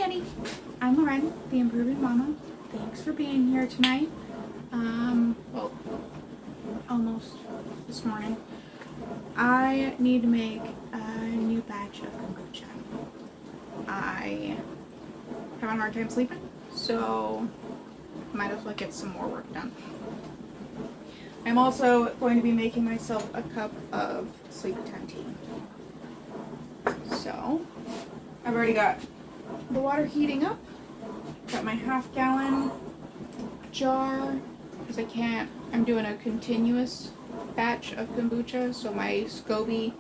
Jenny. I'm Lauren, the Improving Mama. Thanks for being here tonight. Well, almost this morning. I need to make a new batch of kombucha. I have a hard time sleeping, so might as well get some more work done. I'm also going to be making myself a cup of sleep-time tea. So, I've already got the water heating up. Got my half-gallon jar, because I'm doing a continuous batch of kombucha, so my SCOBY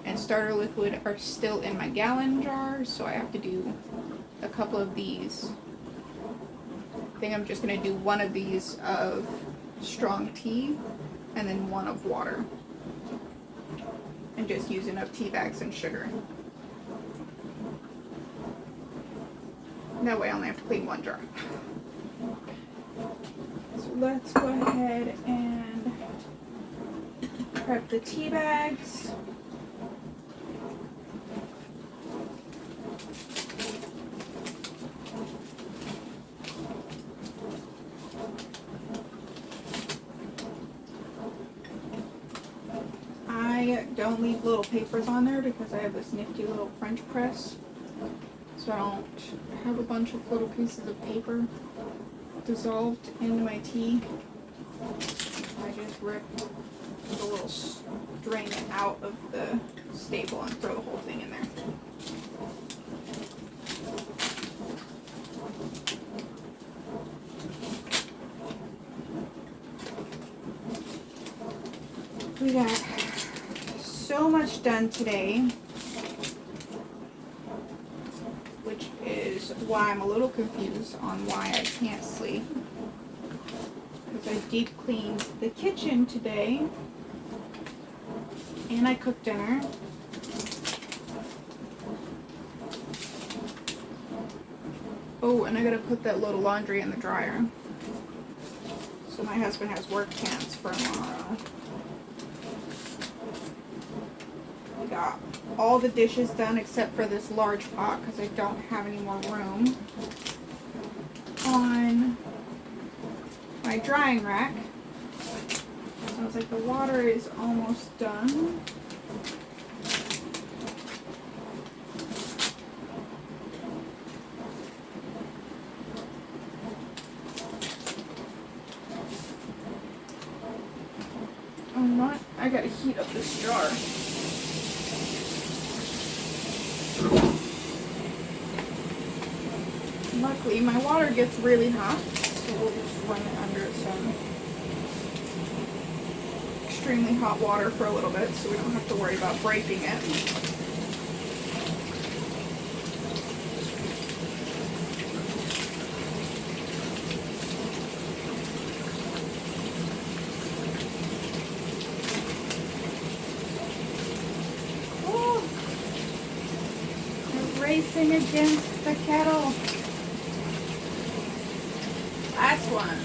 and starter liquid are still in my gallon jar, so I have to do a couple of these. I think I'm just going to do one of these of strong tea and then one of water, and just use enough tea bags and sugar. That way I only have to clean one jar. So let's go ahead and prep the tea bags. I don't leave little papers on there because I have this nifty little French press. So I don't have a bunch of little pieces of paper dissolved into my tea. I just rip the little drain it out of the staple and throw the whole thing in there. We got so much done today, which is why I'm a little confused on why I can't sleep. Because I deep cleaned the kitchen today, and I cooked dinner. Oh, and I gotta put that load of laundry in the dryer. So my husband has work pants for tomorrow. We got all the dishes done except for this large pot because I don't have any more room on my drying rack. Sounds like the water is almost done. Oh, not. I gotta heat up this jar. Luckily, my water gets really hot, so we'll just run it under some extremely hot water for a little bit so we don't have to worry about breaking it. Oh, we're racing against the kettle. Last one.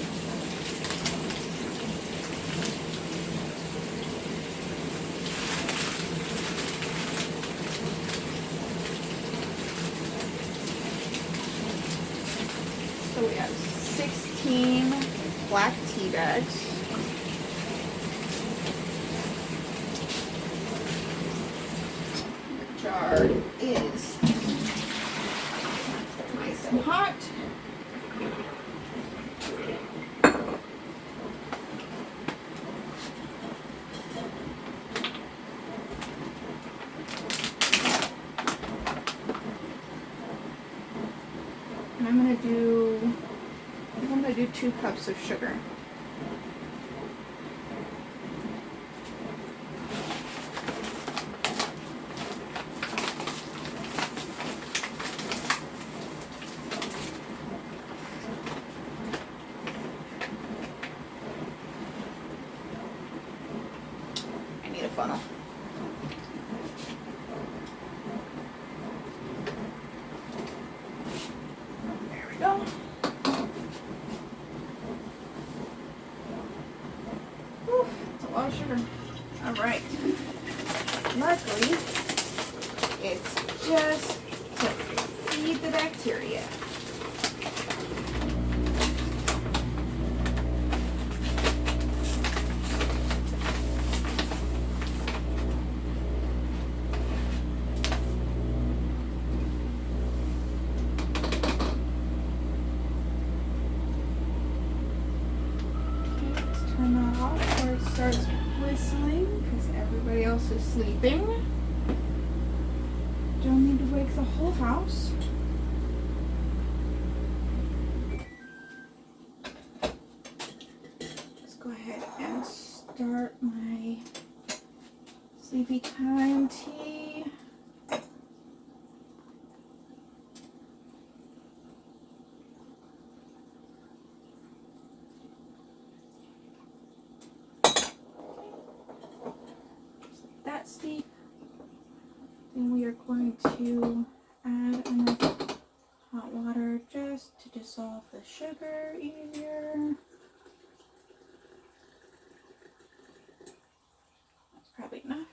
So we have 16 black tea bags. The jar is nice and hot. I'm gonna do 2 cups of sugar. I need a funnel. There we go. Sugar. All right. Luckily, it's just to feed the bacteria. Turn that off before it starts whistling because everybody else is sleeping. Don't need to wake the whole house. Let's go ahead and start my sleepy time tea. That's the. Then we are going to add enough hot water just to dissolve the sugar easier. That's probably enough.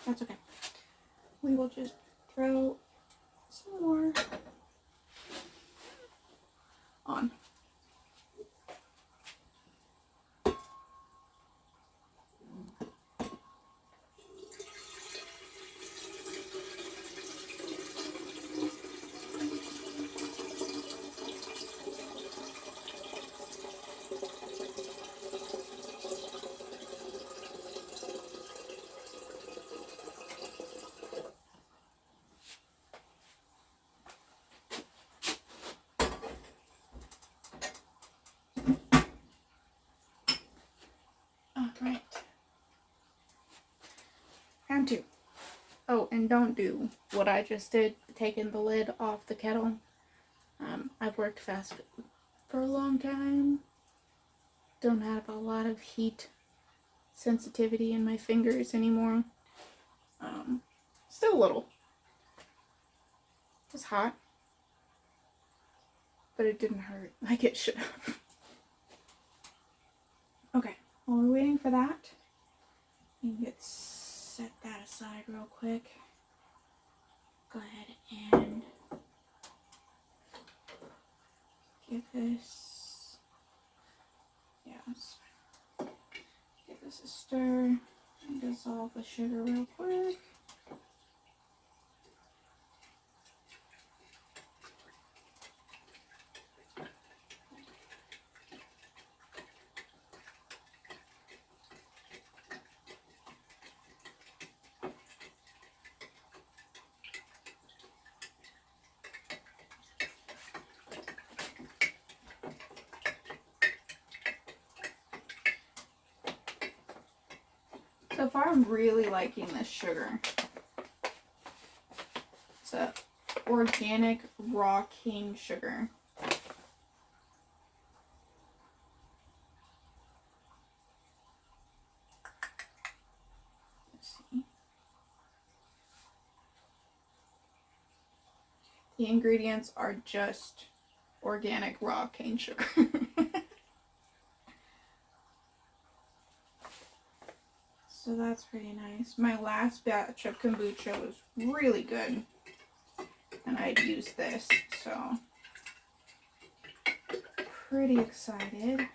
That's okay. We will just throw some more on. Alright. Round 2. Oh, and don't do what I just did, taking the lid off the kettle. I've worked fast food for a long time. Don't have a lot of heat sensitivity in my fingers anymore. Still a little. It was hot, but it didn't hurt like it should have. Okay, while we're waiting for that, you can set that aside real quick. Go ahead and give this, give this a stir and dissolve the sugar real quick. So far, I'm really liking this sugar. It's a organic raw cane sugar. Let's see. The ingredients are just organic raw cane sugar. So that's pretty nice. My last batch of kombucha was really good. And I'd used this, so pretty excited.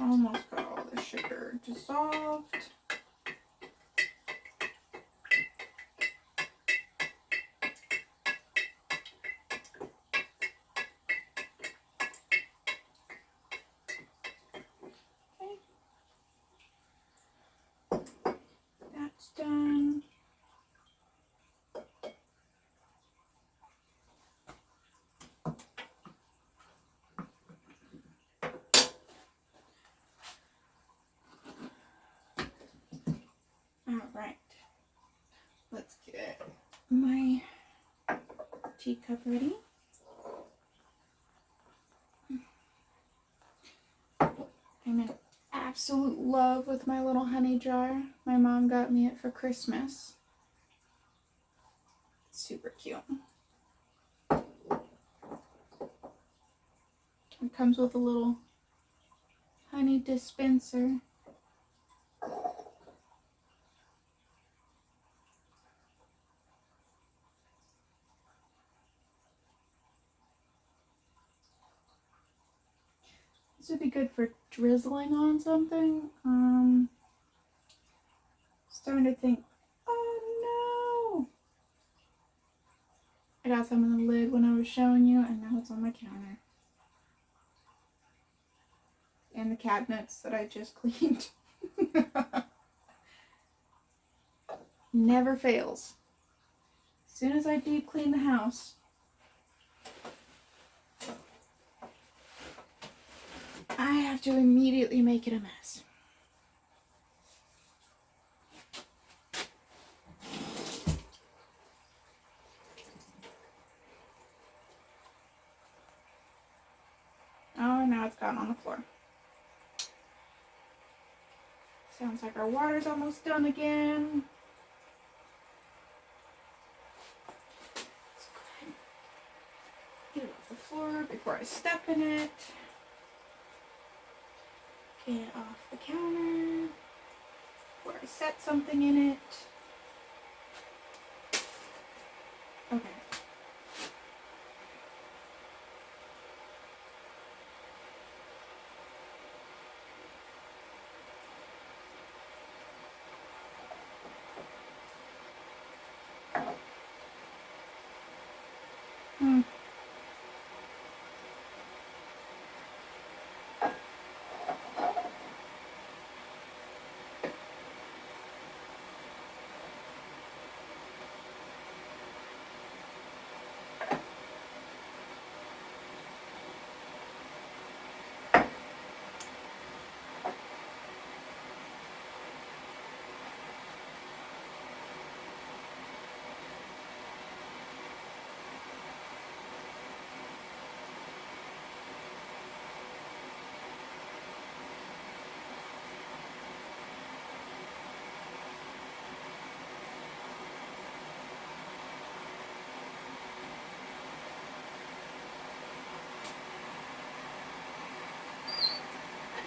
Almost got all the sugar dissolved. Done. All right. let's get my teacup ready. I'm in absolute love with my little honey jar. My mom got me it for Christmas. It's super cute. It comes with a little honey dispenser. This would be good for drizzling on something. Starting to think, oh no! I got some in the lid when I was showing you, and now it's on my counter. And the cabinets that I just cleaned. Never fails. As soon as I deep clean the house, I have to immediately make it a mess. Oh, now it's gotten on the floor. Sounds like our water's almost done again. Let's go ahead and get it off the floor before I step in it. Get it off the counter before I set something in it. Okay.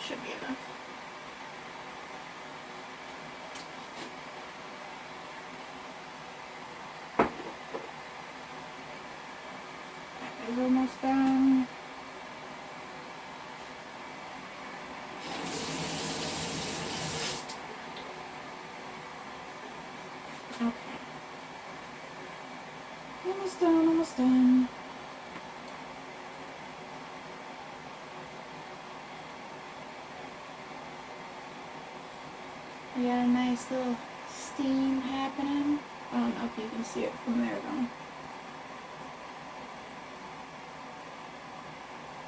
Should be enough. That is almost done. Okay. Almost done, almost done. We got a nice little steam happening. I don't know if you can see it from there though.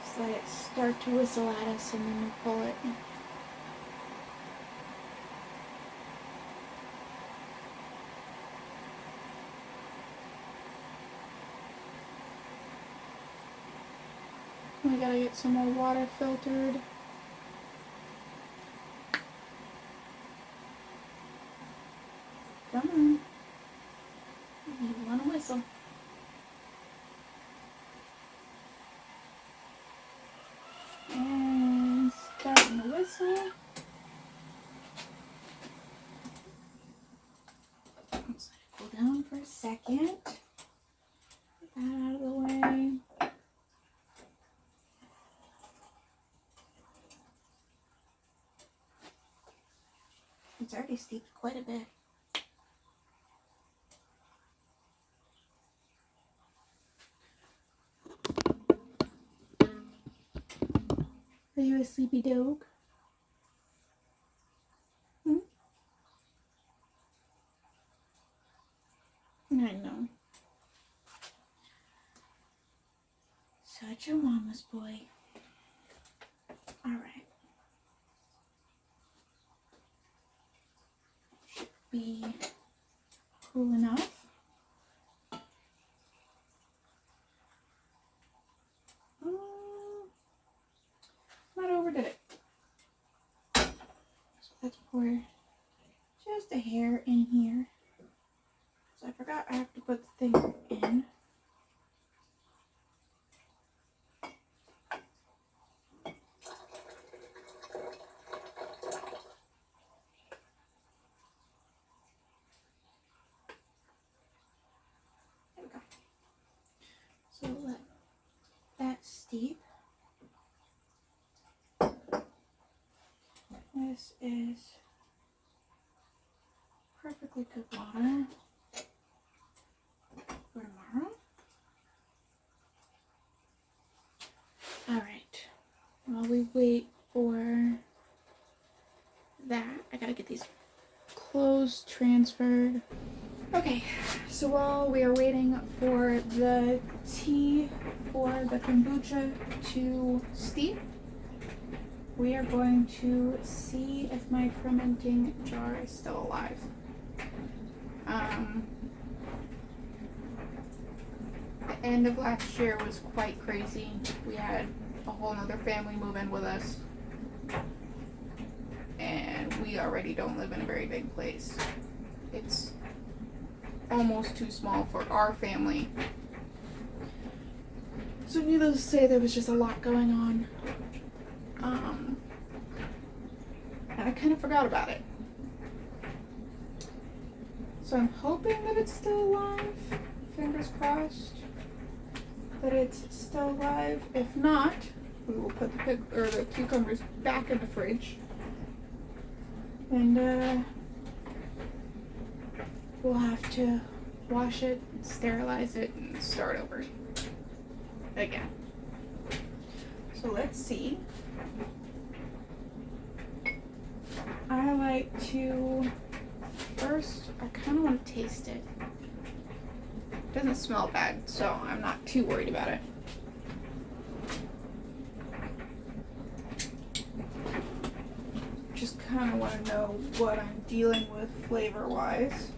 Just let it start to whistle at us and then we pull it. We gotta get some more water filtered. Come on. You want to whistle. And starting to whistle. Let's let it cool down for a second. Get that out of the way. It's already steeped quite a bit. Are you a sleepy dog? Hmm? I know. Such a mama's boy. Alright. Should be cool enough. Not overdid it. So let's pour just a hair in here. So I forgot I have to put the thing in. There we go. So let that steep. This is perfectly good water for tomorrow. Alright, while we wait for that, I gotta get these clothes transferred. Okay, so while we are waiting for the tea for the kombucha to steep, we are going to see if my fermenting jar is still alive. The end of last year was quite crazy. We had a whole other family move in with us, and we already don't live in a very big place. It's almost too small for our family. So needless to say, there was just a lot going on. And I kind of forgot about it. So I'm hoping that it's still alive. Fingers crossed that it's still alive. If not, we will put the cucumbers back in the fridge. And we'll have to wash it, sterilize it, and start over again. So let's see. I like to, first, I kind of want to taste it. It doesn't smell bad, so I'm not too worried about it. Just kind of want to know what I'm dealing with flavor-wise.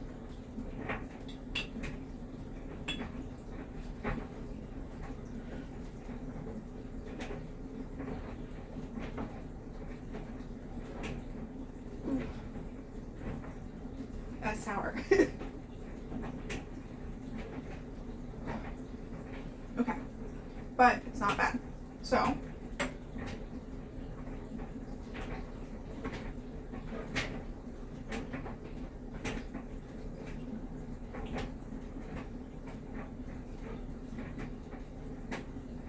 That's sour. Okay, but it's not bad. So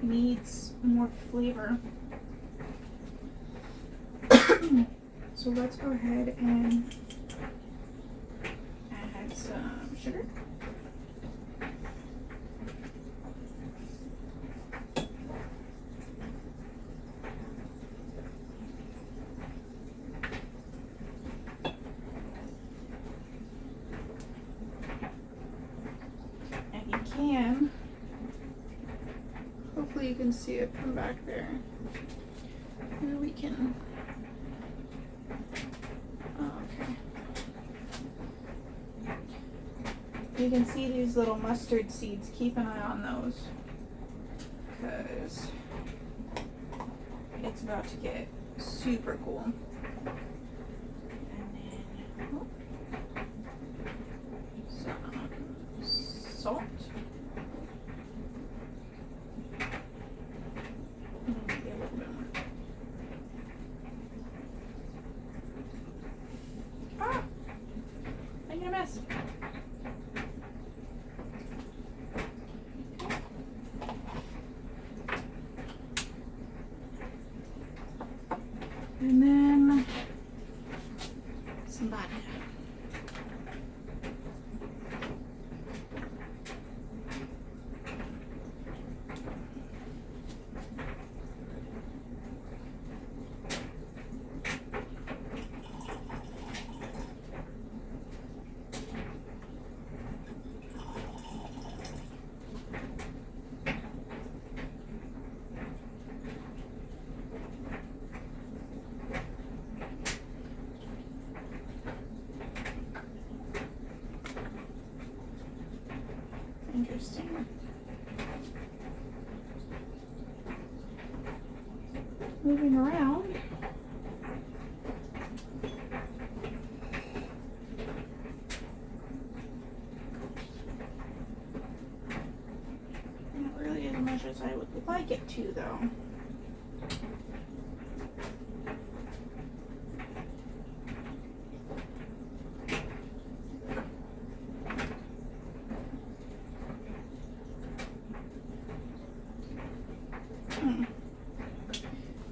needs more flavor. So let's go ahead and add some sugar. And you can, hopefully you can see it from back there. Here we can, okay. You can see these little mustard seeds. Keep an eye on those, because it's about to get super cool. And then some salt. Maybe a little bit more. Ah! Making a mess. And then some vodka. Interesting. Moving around. Not really as much as I would like it to, though.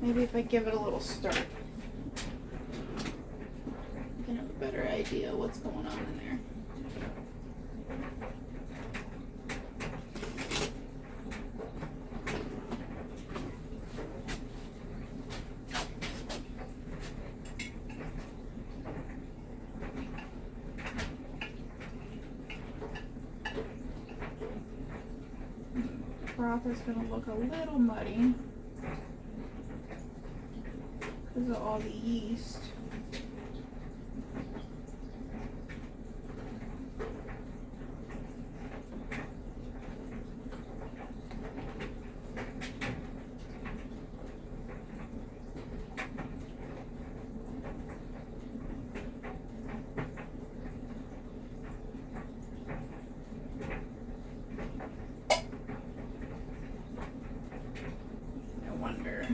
Maybe if I give it a little stir, I can have a better idea what's going on in there. Broth is going to look a little muddy because of all the yeast. I wonder.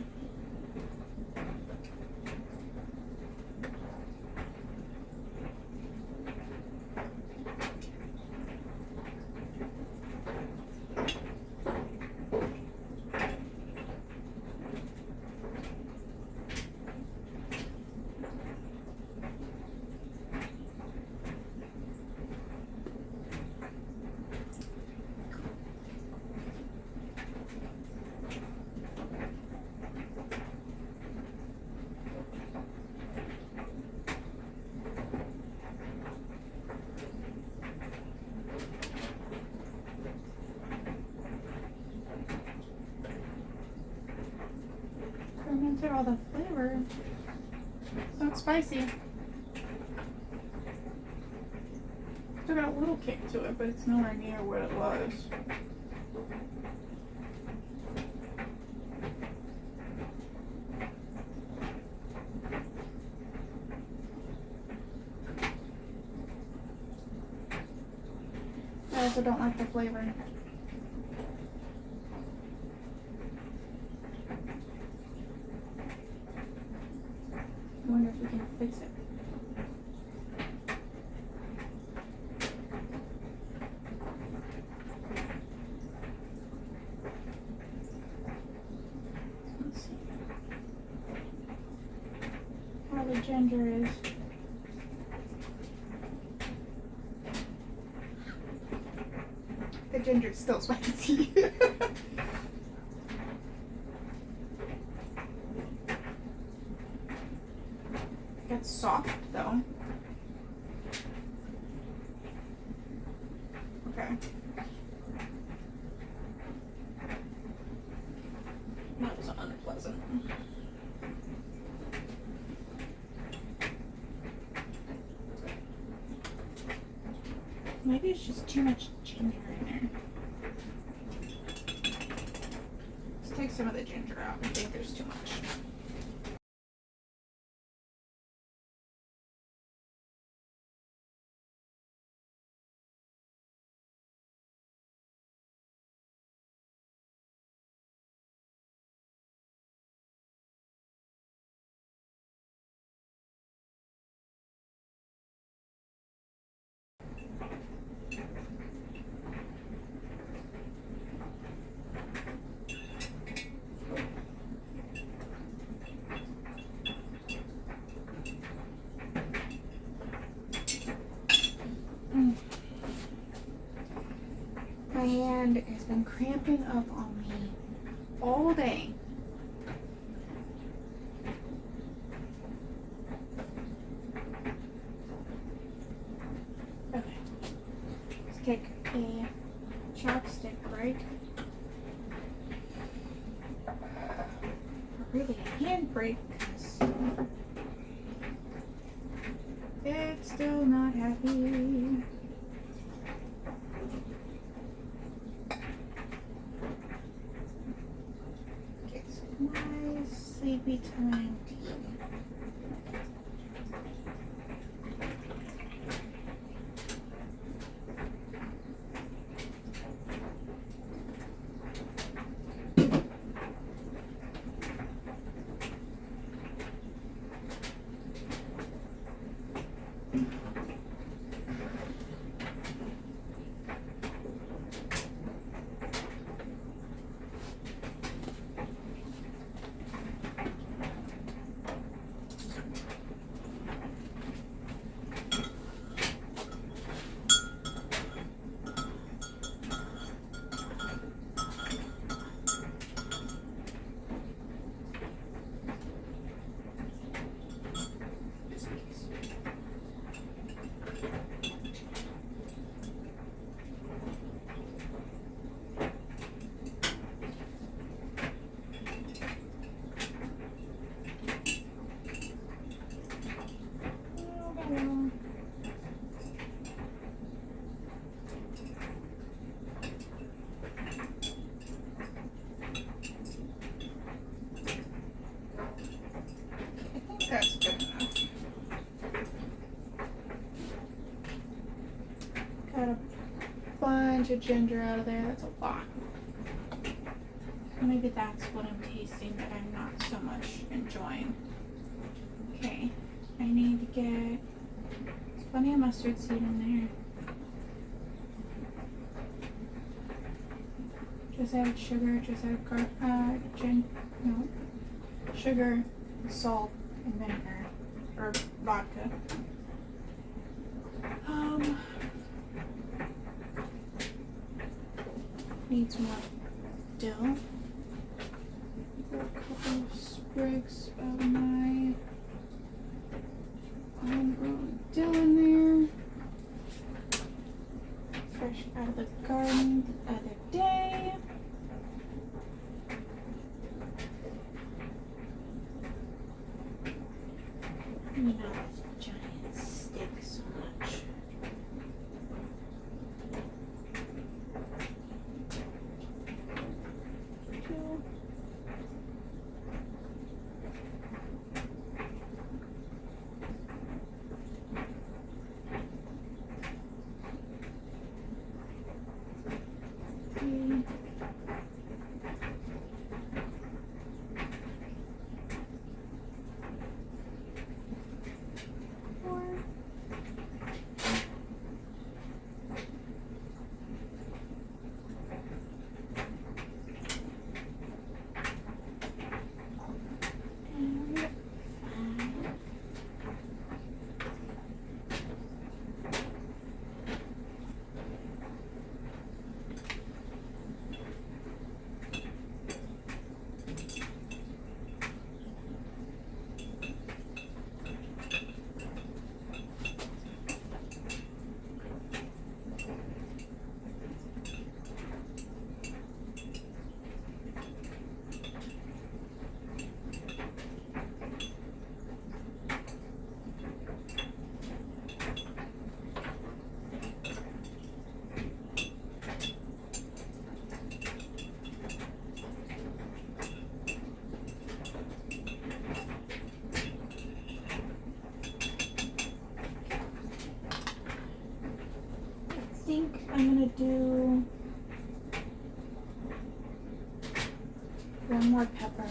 Fermented all the flavor. It's not spicy. Still got a little kick to it, but it's nowhere near what it was. I also don't like the flavor. I wonder if we can fix it. Let's see how the ginger is. The ginger's still spicy. It's soft though. Okay. That was unpleasant. Maybe it's just too much ginger in there. Let's take some of the ginger out. I think there's too much. My hand has been cramping up on me all day. Okay. Let's take a chopstick, right? Or really a handbrake, because it's still not happy. vitamin D. That's good enough. Got a bunch of ginger out of there. That's a lot. Maybe that's what I'm tasting that I'm not so much enjoying. Okay, I need to get plenty of mustard seed in there. Just add sugar, just add sugar, salt, and vinegar, or vodka. Needs more dill. A couple of sprigs of my homegrown dill in there. Fresh out of the garden the other day. You know, those giant sticks so much. Two. Three. 4. And 5. I think I'm gonna do one more pepper.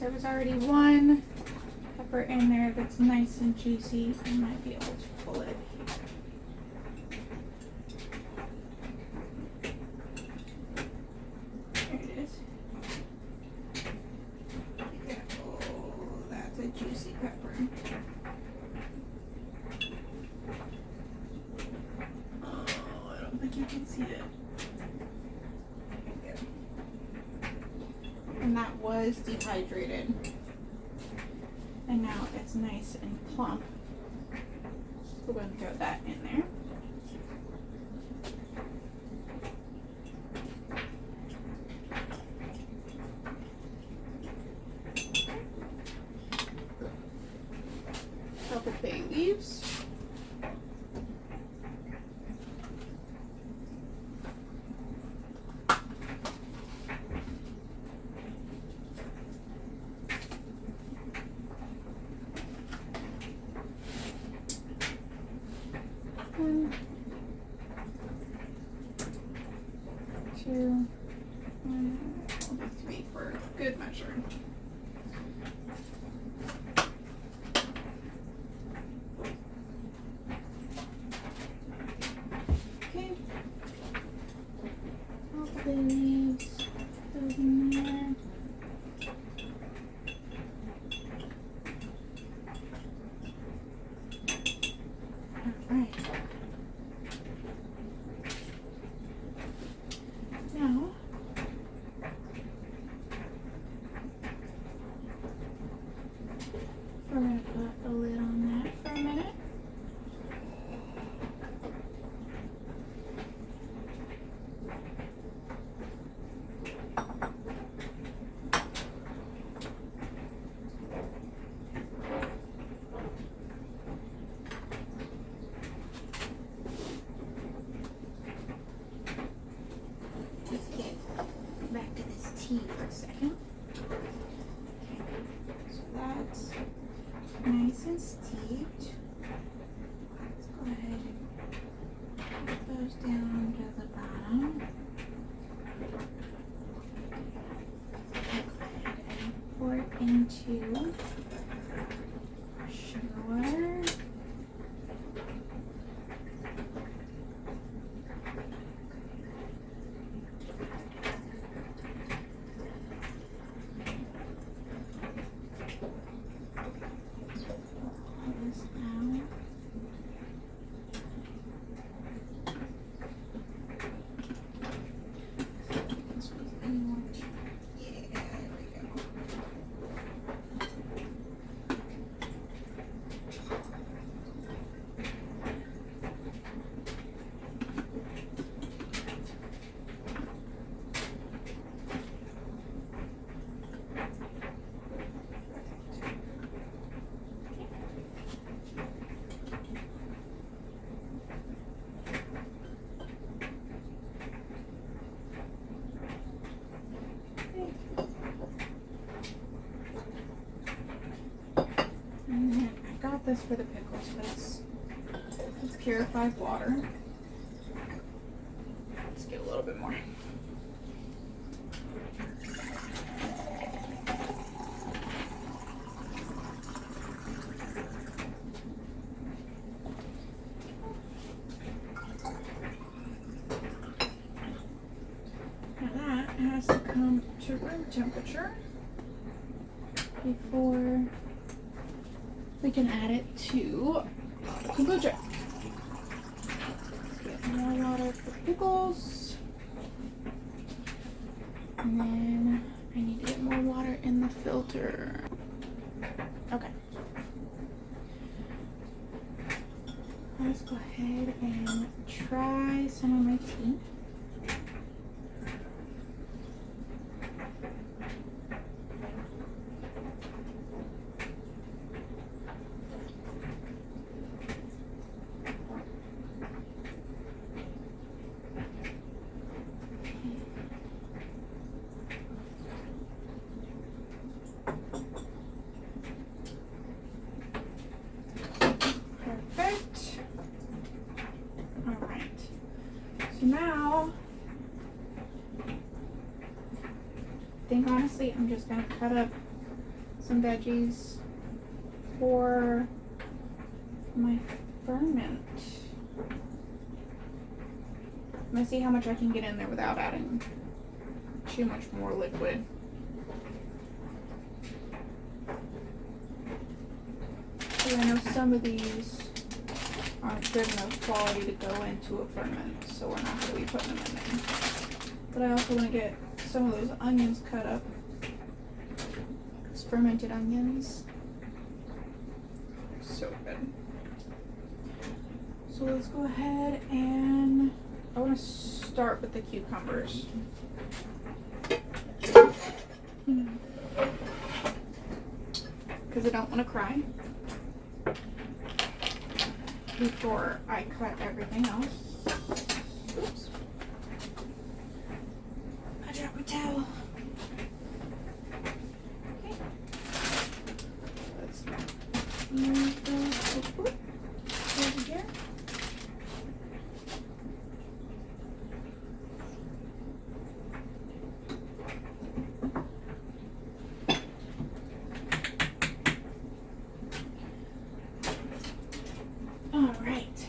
There was already one pepper in there that's nice and juicy. I might be able to pull it here. There it is. Yeah. Oh, that's a juicy pepper. Oh, I that was dehydrated. And now it's nice and plump. We're going to throw that in there. Couple bay leaves. One, two, I'll do three for good measure. Okay. All the bay leaves, those in there. Alright. Now, we're going to put a lid on that for a minute. Let's get back to this tea for a second. So that's nice and steeped. Let's go ahead and put those down to the bottom. Go ahead and pour it into sugar water. I got this for the pickles, but it's purified water. Let's get a little bit more. Now that has to come to room temperature before we can add it to kombucha. Let's get more water for pickles. And then I need to get more water in the filter. Okay. Let's go ahead and try some of my tea. Perfect. All right. So now, I think honestly I'm just gonna cut up some veggies for my ferment. I'm gonna see how much I can get in there without adding too much more liquid. So I know some of these aren't good enough quality to go into a ferment, so we're not going to be putting them in there. But I also want to get some of those onions cut up fermented onions. So good. So let's go ahead and I want to start with the cucumbers. Because I don't want to cry before I cut everything else. Oops. I dropped my towel. Okay. Let's move those over here. All right.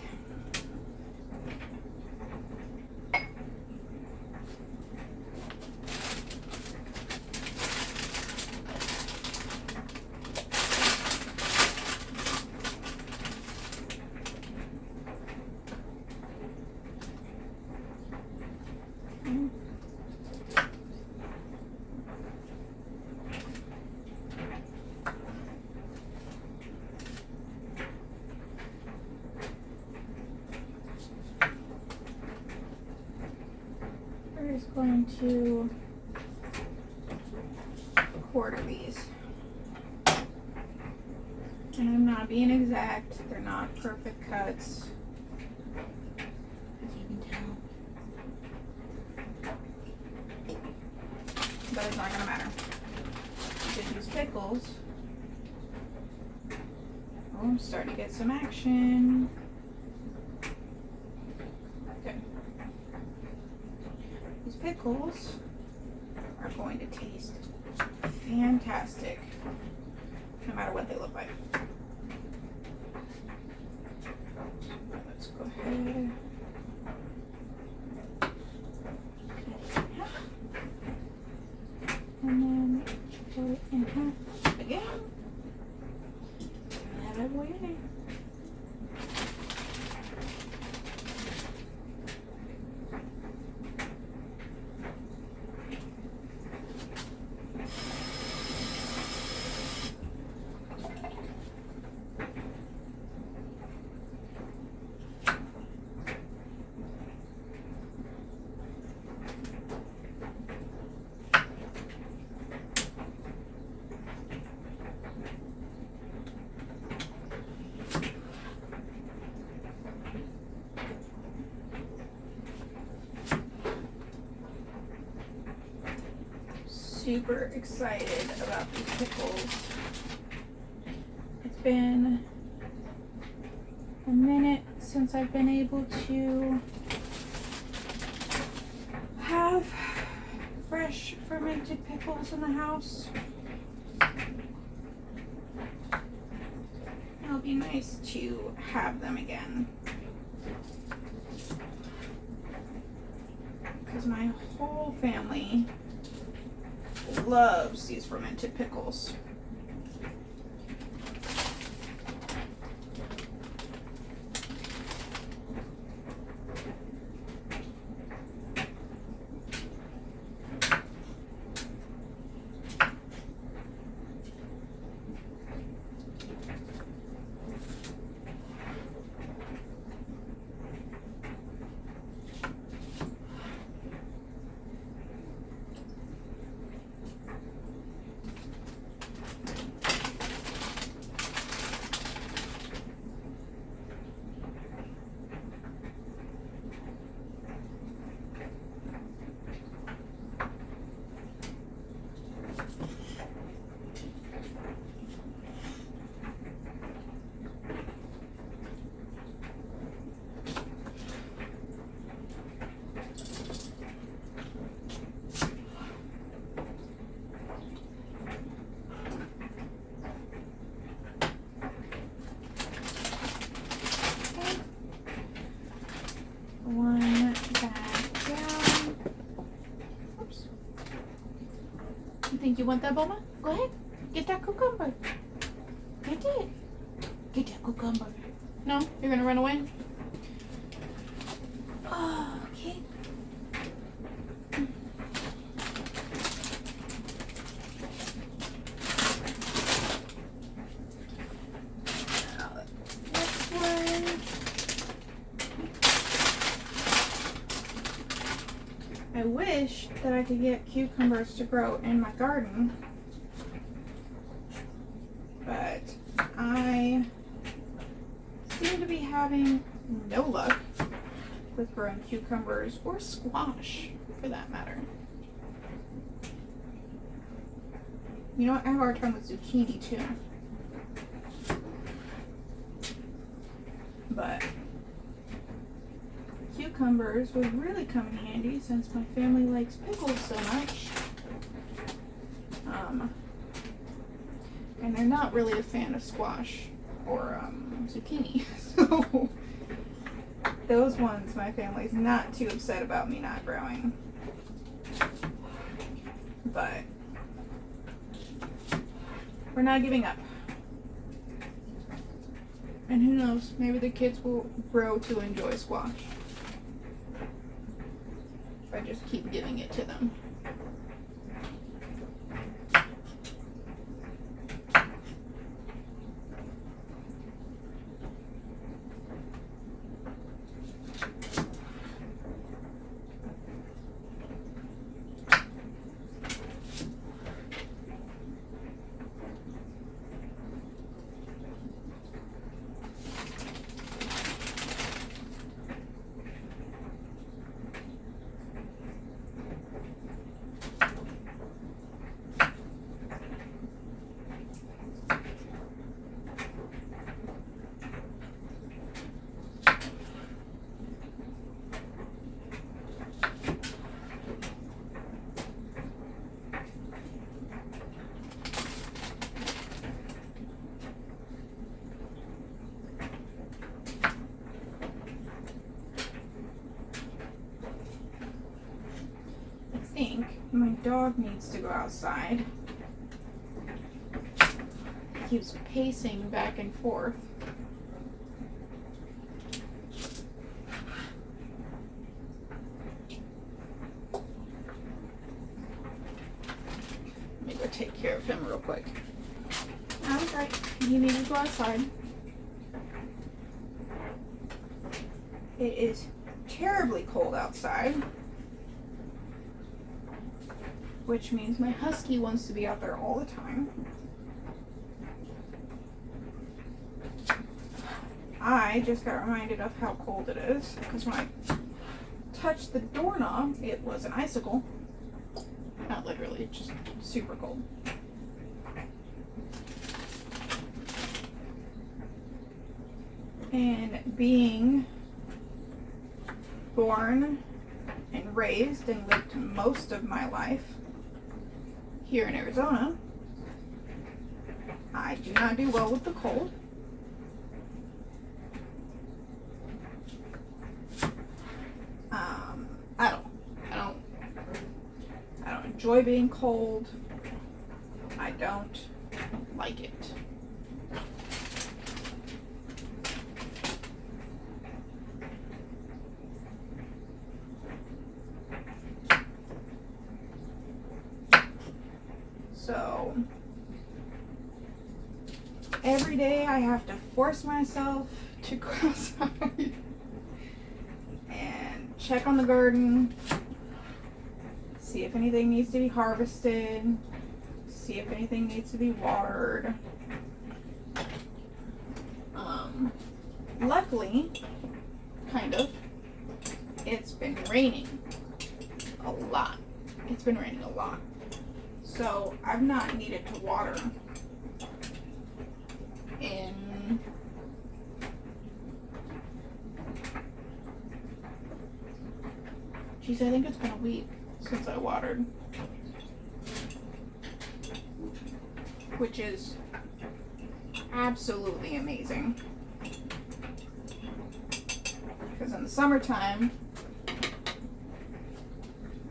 We're just going to quarter these. And I'm not being exact, they're not perfect cuts, as you can tell. But it's not gonna matter. Because these pickles, oh, I'm starting to get some action. Good. These pickles are going to taste fantastic, no matter what they look like. Let's go ahead. And then put it in half again. Have it way in there. Super excited about these pickles. It's been a minute since I've been able to have fresh fermented pickles in the house. It'll be nice to have them again. Because my whole family loves these fermented pickles. One back down. Oops. You think you want that, Boma? Go ahead. Get that cucumber. Get it. Get that cucumber. No? You're gonna run away? Oh, okay. that I could get cucumbers to grow in my garden, but I seem to be having no luck with growing cucumbers or squash for that matter. You know what? I have a hard time with zucchini too. But cucumbers would really come in handy since my family likes pickles so much. And they're not really a fan of squash or zucchini. So those ones my family's not too upset about me not growing. But we're not giving up. And who knows, maybe the kids will grow to enjoy squash if I just keep giving it to them. I think my dog needs to go outside. He keeps pacing back and forth. Let me go take care of him real quick. That's right. He needs to go outside. It is terribly cold outside, which means my husky wants to be out there all the time. I just got reminded of how cold it is because when I touched the doorknob, it was an icicle. Not literally, just super cold. And being born and raised and lived most of my life here in Arizona, I do not do well with the cold. I don't enjoy being cold. I don't like it. So every day I have to force myself to go outside and check on the garden, see if anything needs to be harvested, see if anything needs to be watered. Luckily, kind of, it's been raining a lot. It's been raining a lot. So I've not needed to water in I think it's been a week since I watered, which is absolutely amazing because in the summertime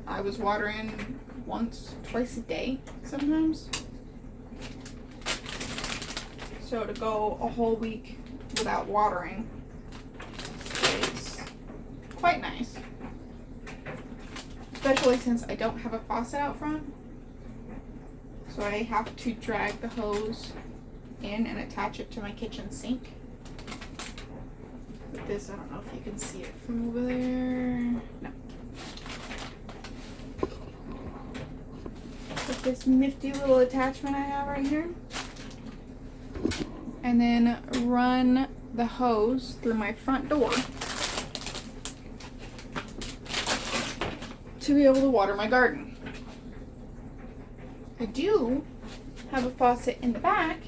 I was watering once, twice a day sometimes. So to go a whole week without watering is quite nice. Especially since I don't have a faucet out front. So I have to drag the hose in and attach it to my kitchen sink. With this, I don't know if you can see it from over there. No. this nifty little attachment I have right here. And then run the hose through my front door to be able to water my garden. I do have a faucet in the back.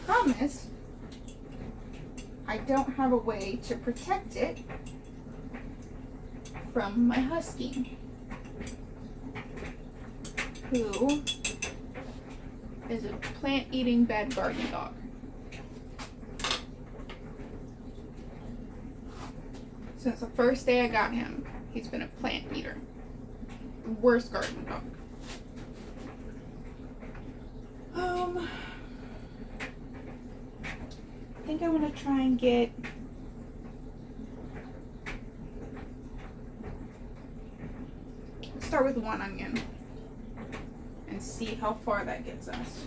Promise, I don't have a way to protect it from my husky, who is a plant-eating bad garden dog. Since the first day I got him, he's been a plant eater. Worst garden dog. I think I'm gonna try and start with 1 onion and see how far that gets us.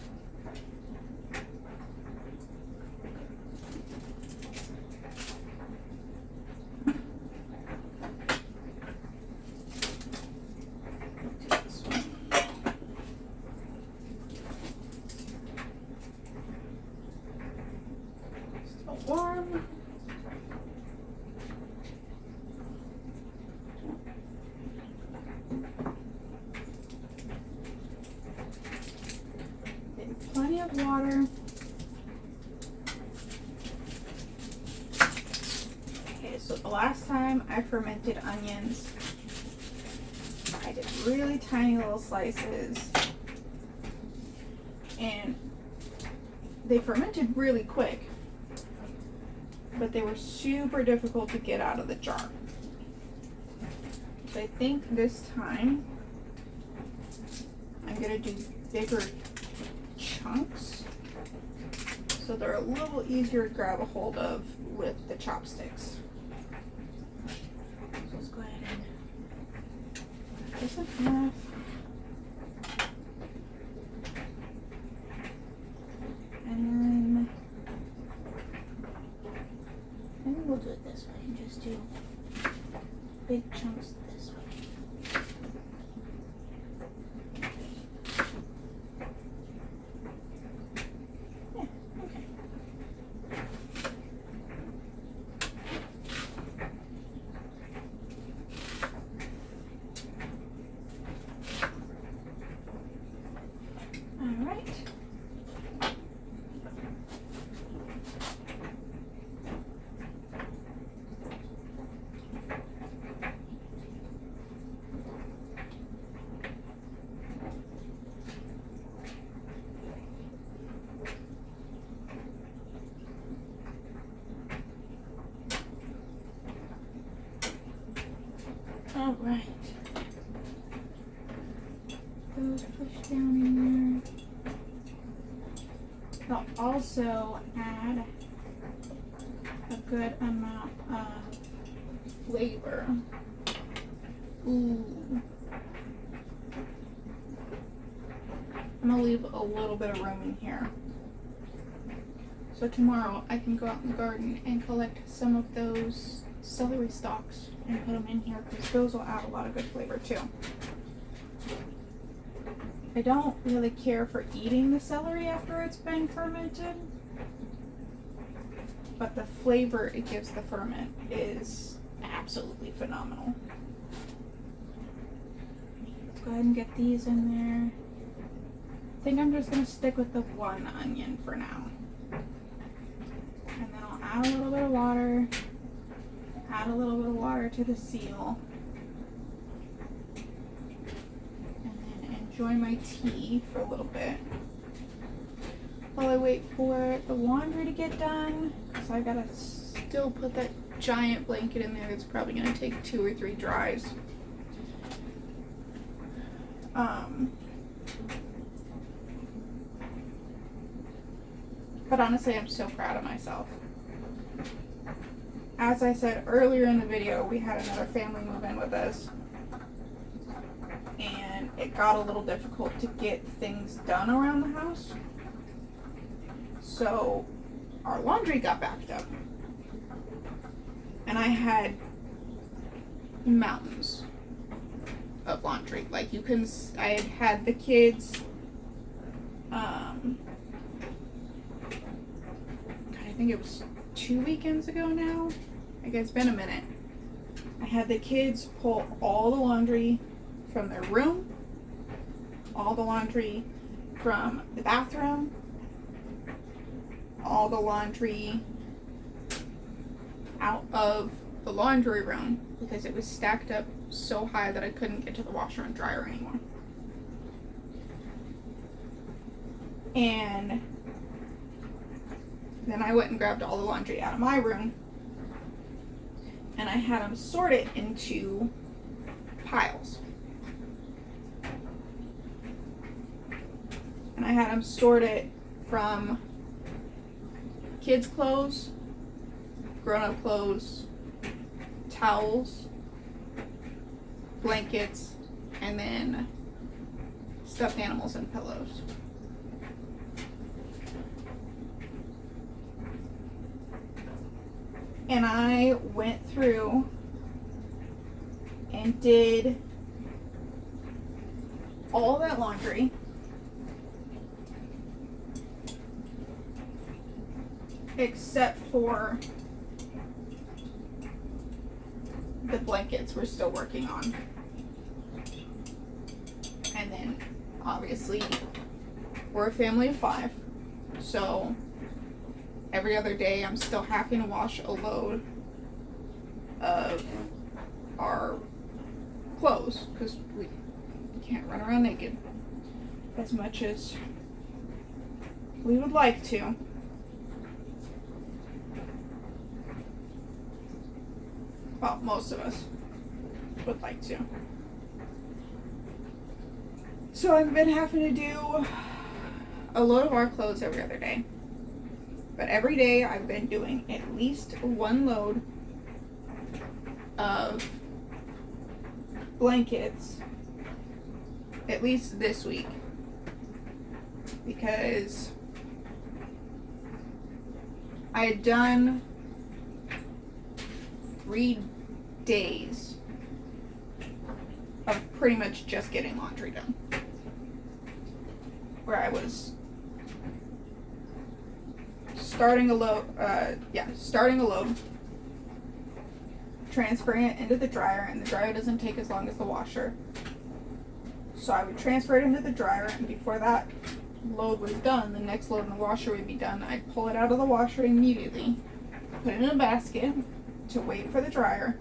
Warm. Plenty of water. Okay, so the last time I fermented onions, I did really tiny little slices, and they fermented really quick, but they were super difficult to get out of the jar. So I think this time I'm gonna do bigger chunks so they're a little easier to grab a hold of with the chopsticks. So let's go ahead and cut this in half. And then maybe we'll do it this way and just do big chunks this way. All right. Those push down in there. They'll also add a good amount of flavor. Ooh. I'm gonna leave a little bit of room in here. So tomorrow I can go out in the garden and collect some of those celery stalks and put them in here, because those will add a lot of good flavor too. I don't really care for eating the celery after it's been fermented, but the flavor it gives the ferment is absolutely phenomenal. Let's go ahead and get these in there. I think I'm just going to stick with the 1 onion for now. And then I'll add a little bit of water. Add a little bit of water to the seal. And then enjoy my tea for a little bit while I wait for the laundry to get done. So I gotta still put that giant blanket in there that's probably gonna take 2 or 3 dries. But honestly, I'm so proud of myself. As I said earlier in the video, we had another family move in with us, and it got a little difficult to get things done around the house. So our laundry got backed up, and I had mountains of laundry. Like you can, I had the kids, God, I think it was 2 weekends ago now. I guess it's been a minute. I had the kids pull all the laundry from their room, all the laundry from the bathroom, all the laundry out of the laundry room because it was stacked up so high that I couldn't get to the washer and dryer anymore. And then I went and grabbed all the laundry out of my room and I had them sort it into piles. And I had them sort it from kids' clothes, grown-up clothes, towels, blankets, and then stuffed animals and pillows. And I went through and did all that laundry except for the blankets we're still working on. And then obviously we're a family of 5, so every other day I'm still having to wash a load of our clothes because we can't run around naked as much as we would like to. Well, most of us would like to. So I've been having to do a load of our clothes every other day. But every day I've been doing at least one load of blankets, at least this week. Because I had done 3 days of pretty much just getting laundry done. Where I was starting a load, transferring it into the dryer, and the dryer doesn't take as long as the washer. So I would transfer it into the dryer, and before that load was done, the next load in the washer would be done. I'd pull it out of the washer immediately, put it in a basket to wait for the dryer,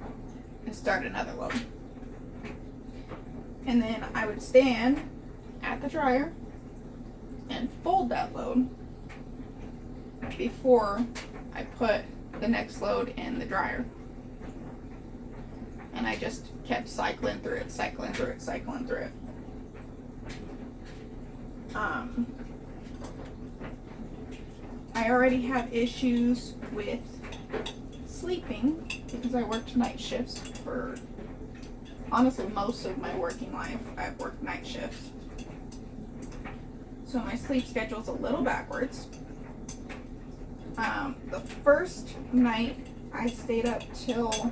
and start another load. And then I would stand at the dryer and fold that load before I put the next load in the dryer. And I just kept cycling through it. I already have issues with sleeping because I worked night shifts for honestly most of my working life. I've worked night shifts. So my sleep schedule's a little backwards. The first night I stayed up till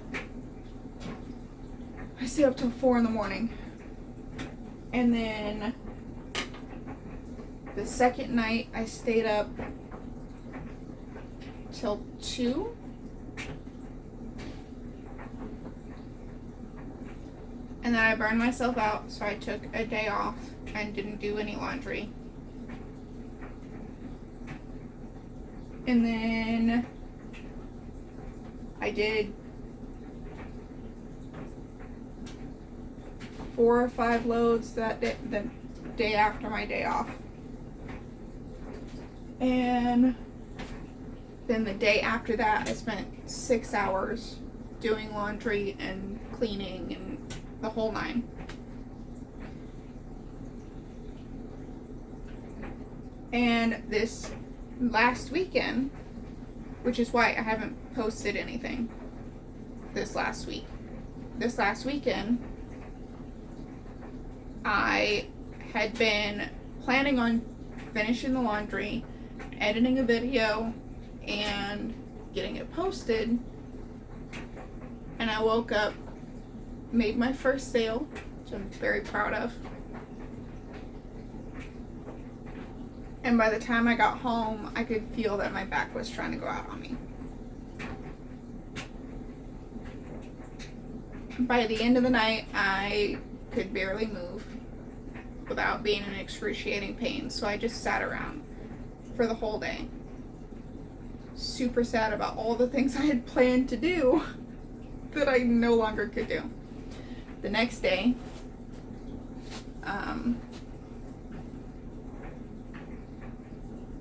4 in the morning. And then the second night I stayed up till 2. And then I burned myself out, so I took a day off and didn't do any laundry. And then I did 4 or 5 loads that day, the day after my day off. And then the day after that, I spent 6 hours doing laundry and cleaning and the whole 9. And this last weekend, which is why I haven't posted anything this last week. This last weekend, I had been planning on finishing the laundry, editing a video, and getting it posted. And I woke up, made my first sale, which I'm very proud of. And by the time I got home, I could feel that my back was trying to go out on me. By the end of the night, I could barely move without being in excruciating pain, so I just sat around for the whole day. Super sad about all the things I had planned to do that I no longer could do. The next day,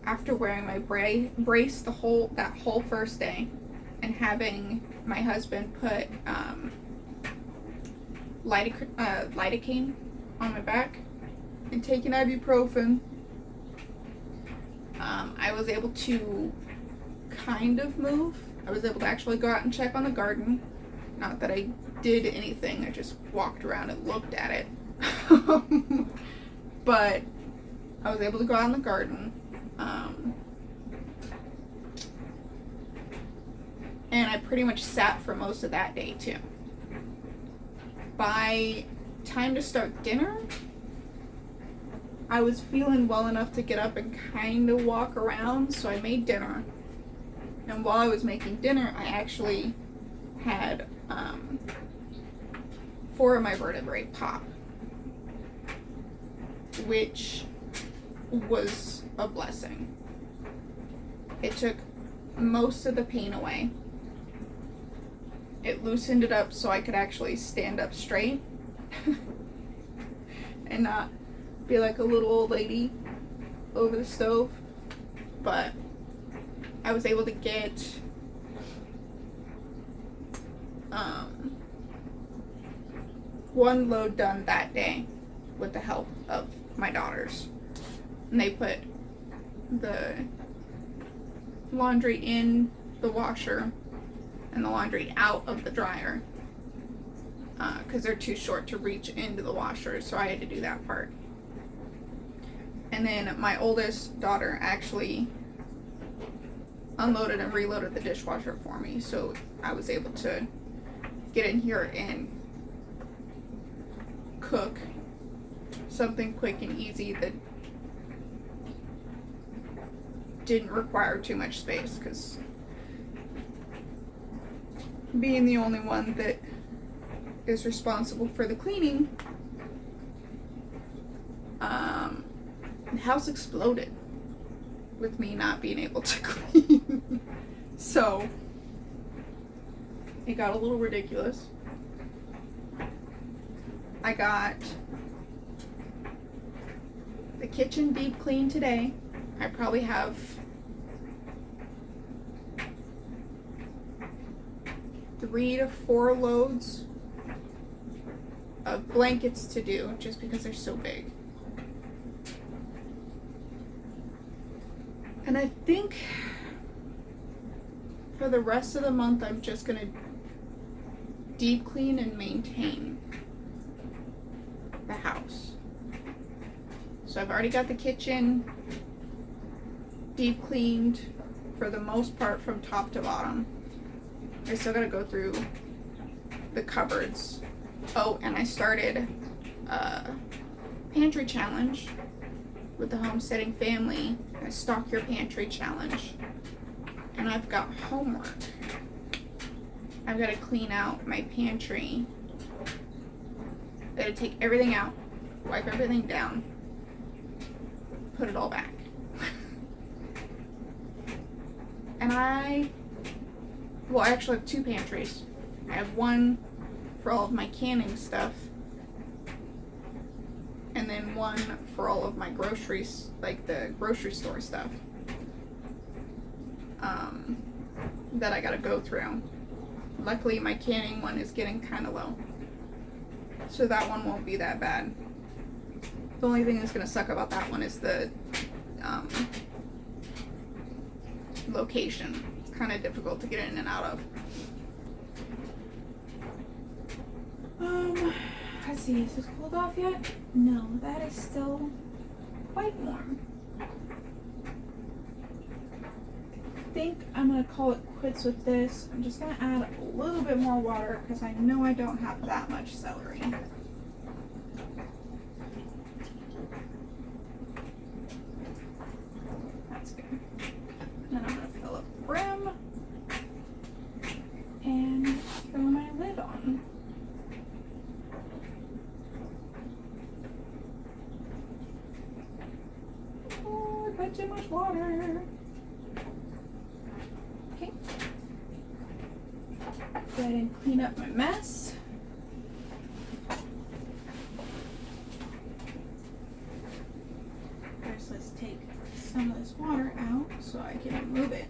after wearing my brace that whole first day and having my husband put lidocaine on my back and taking ibuprofen, I was able to kind of move. I was able to actually go out and check on the garden. Not that I did anything, I just walked around and looked at it. But I was able to go out in the garden. And I pretty much sat for most of that day too. By time to start dinner, I was feeling well enough to get up and kind of walk around, so I made dinner. And while I was making dinner, I actually had 4 of my vertebrae pop, which was a blessing. It took most of the pain away. It loosened it up so I could actually stand up straight and not be like a little old lady over the stove. But I was able to get one load done that day with the help of my daughters. And they put the laundry in the washer and the laundry out of the dryer because they're too short to reach into the washer, so I had to do that part. And then my oldest daughter actually unloaded and reloaded the dishwasher for me, so I was able to get in here and cook something quick and easy that didn't require too much space, because being the only one that is responsible for the cleaning, the house exploded with me not being able to clean. So it got a little ridiculous. I got the kitchen deep cleaned today. I probably have 3 to 4 loads of blankets to do just because they're so big. And I think for the rest of the month I'm just gonna deep clean and maintain the house. So I've already got the kitchen deep cleaned for the most part from top to bottom. I still gotta go through the cupboards. Oh, and I started a pantry challenge with the homesteading family, a stock your pantry challenge. And I've got homework. I've got to clean out my pantry. I've got to take everything out, wipe everything down, put it all back. And I actually have 2 pantries. I have one for all of my canning stuff, and then one for all of my groceries, like the grocery store stuff, that I gotta go through. Luckily, my canning one is getting kind of low, so that one won't be that bad. The only thing that's gonna suck about that one is the location. It's kind of difficult to get in and out of. Let's see, is this cooled off yet? No, that is still quite warm. I think I'm gonna call it quits with this. I'm just gonna add a little bit more water because I know I don't have that much celery. put too much water. Okay. Go ahead and clean up my mess. First, let's take some of this water out so I can move it.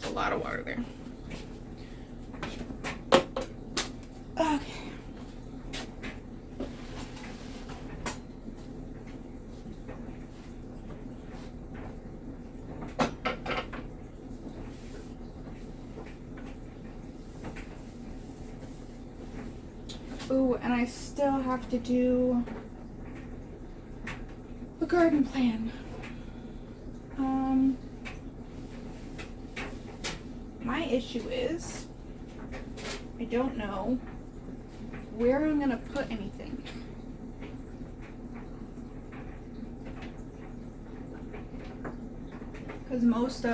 A lot of water there. Okay. Ooh, and I still have to do a garden plan. My issue is I don't know where I'm gonna put anything. Because most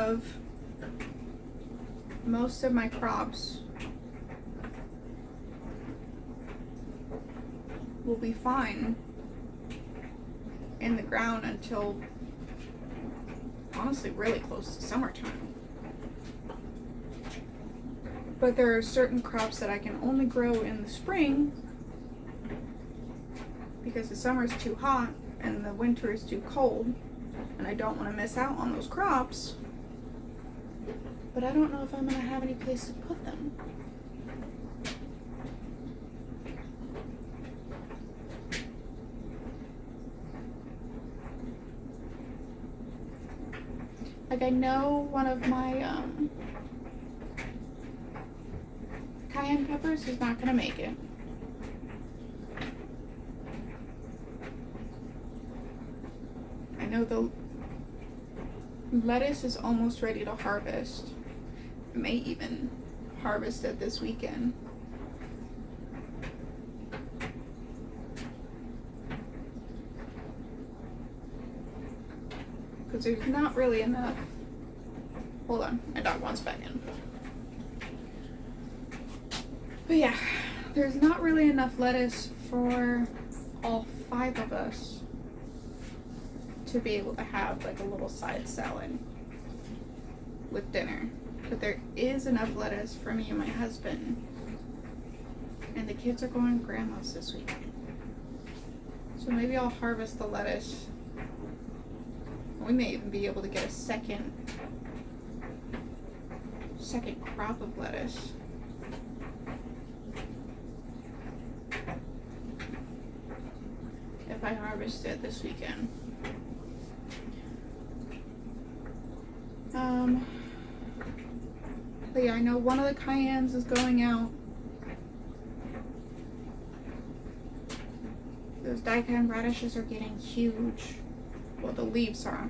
of my crops will be fine in the ground until honestly really close to summertime. But there are certain crops that I can only grow in the spring because the summer is too hot and the winter is too cold, and I don't want to miss out on those crops. But I don't know if I'm going to have any place to put them. Like, I know one of my cayenne peppers is not gonna make it. I know the lettuce is almost ready to harvest. I may even harvest it this weekend. Because there's not really enough. Hold on, my dog wants back in. But yeah, there's not really enough lettuce for all 5 of us to be able to have like a little side salad with dinner. But there is enough lettuce for me and my husband. And the kids are going to grandma's this weekend. So maybe I'll harvest the lettuce. We may even be able to get a second crop of lettuce. If I harvest it this weekend. But yeah, I know one of the cayennes is going out. Those daikon radishes are getting huge. Well, the leaves are.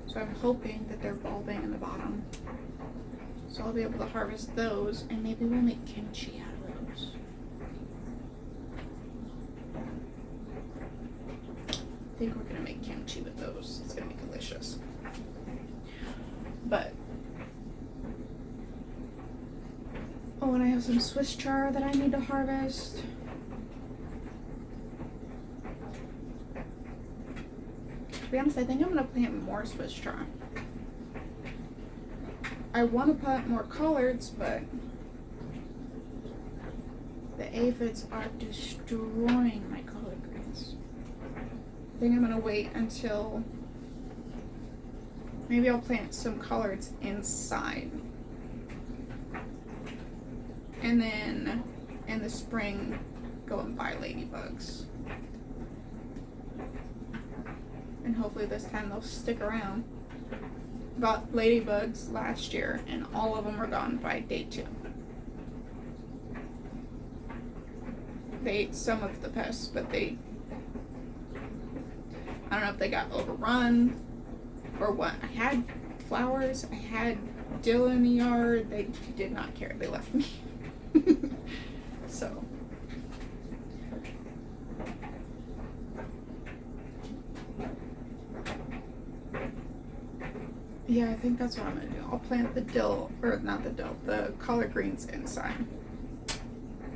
So I'm hoping that they're bulbing in the bottom. So I'll be able to harvest those, and maybe we'll make kimchi out of those. I think we're gonna make kimchi with those. It's gonna be delicious. But oh, and I have some Swiss chard that I need to harvest. To be honest, I think I'm gonna plant more Swiss chard. I want to plant more collards, but the aphids are destroying my collard greens. I think I'm gonna wait until maybe I'll plant some collards inside, and then in the spring go and buy ladybugs. And hopefully this time they'll stick around. Bought ladybugs last year and all of them were gone by day 2. They ate some of the pests, but I don't know if they got overrun or what. I had flowers, I had dill in the yard, they did not care, they left me. So Yeah, I think that's what I'm gonna do. I'll plant the dill, or not the dill, the collard greens inside.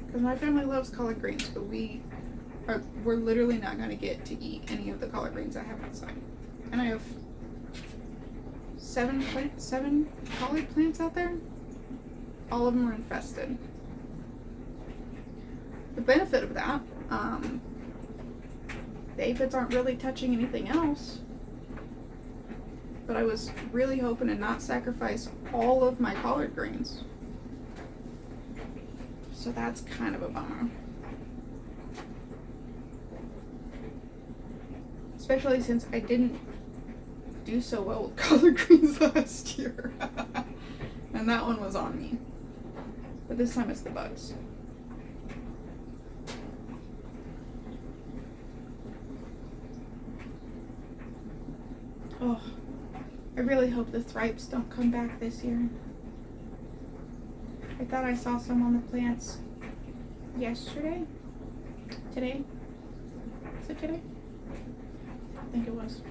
Because my family loves collard greens, but we're literally not gonna get to eat any of the collard greens I have outside. And I have 7 collard plants out there. All of them are infested. The benefit of that, the aphids aren't really touching anything else. But I was really hoping to not sacrifice all of my collard greens. So that's kind of a bummer. Especially since I didn't do so well with collard greens last year. And that one was on me. But this time it's the bugs. Oh, I really hope the thripes don't come back this year. I thought I saw some on the plants yesterday? Today? Is it today? I think it was.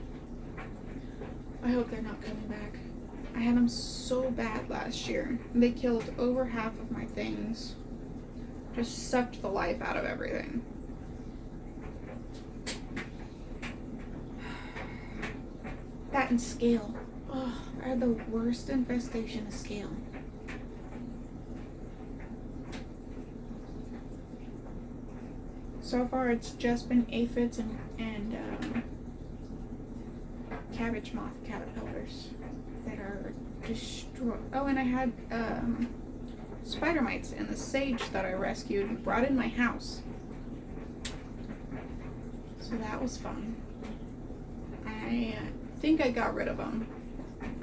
I hope they're not coming back. I had them so bad last year. They killed over half of my things. Just sucked the life out of everything. That and scale. Oh, I had the worst infestation of scale. So far it's just been aphids and cabbage moth caterpillars that are destroyed. Oh, and I had spider mites in the sage that I rescued and brought in my house. So that was fun. I think I got rid of them.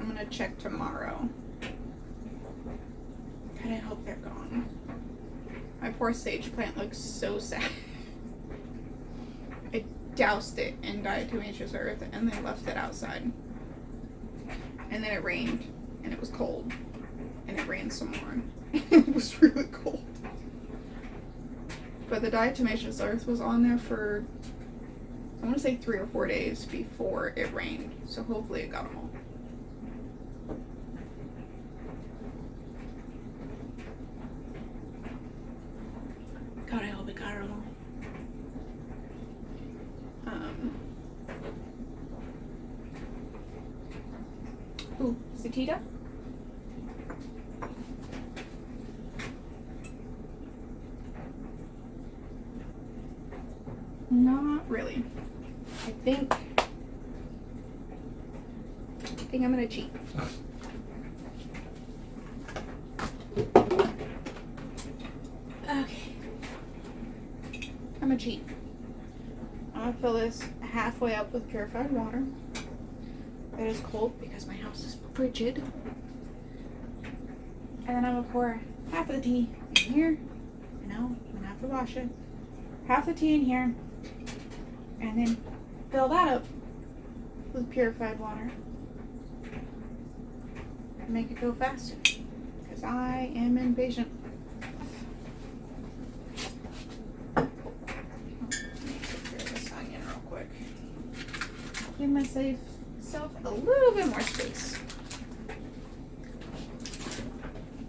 I'm gonna check tomorrow. God, I hope they're gone. My poor sage plant looks so sad. I doused it in diatomaceous earth and then left it outside. And then it rained and it was cold. And it rained some more. It was really cold. But the diatomaceous earth was on there for, I want to say 3 or 4 days before it rained. So hopefully it got them all. God, I hope it got them all. Ooh, Satita? Not really. I think I'm gonna cheat. Okay. I'm gonna cheat. I'm gonna fill this halfway up with purified water. It is cold because my house is frigid. And then I'm gonna pour half of the tea in here. You know, I'm gonna have to wash it. Half the tea in here. And then fill that up with purified water. And make it go faster. Because I am impatient. This onion real quick. Give myself a little bit more space.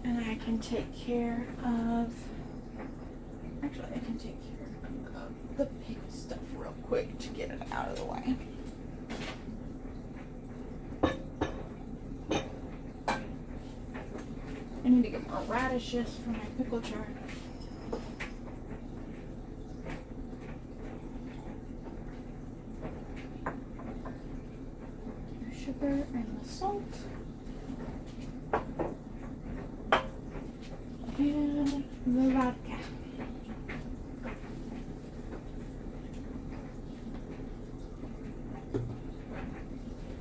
And I can take care of, actually I can take care of the pickle stuff real quick to get it out of the way. I need to get more radishes for my pickle jar. Sugar and the salt. And the vodka.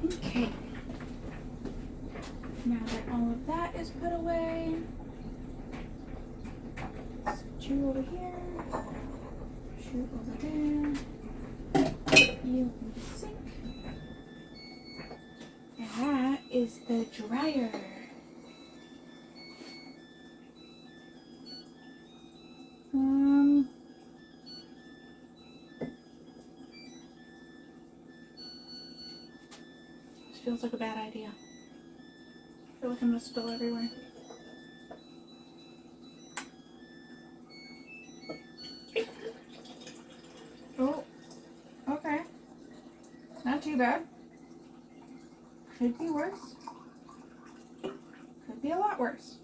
Okay. Now that all of that is put away, set you over here, shoot over there, put you in the sink. And that is the dryer. This feels like a bad idea. I feel like I'm gonna spill everywhere. Oh, okay. Not too bad. Could be worse. Could be a lot worse.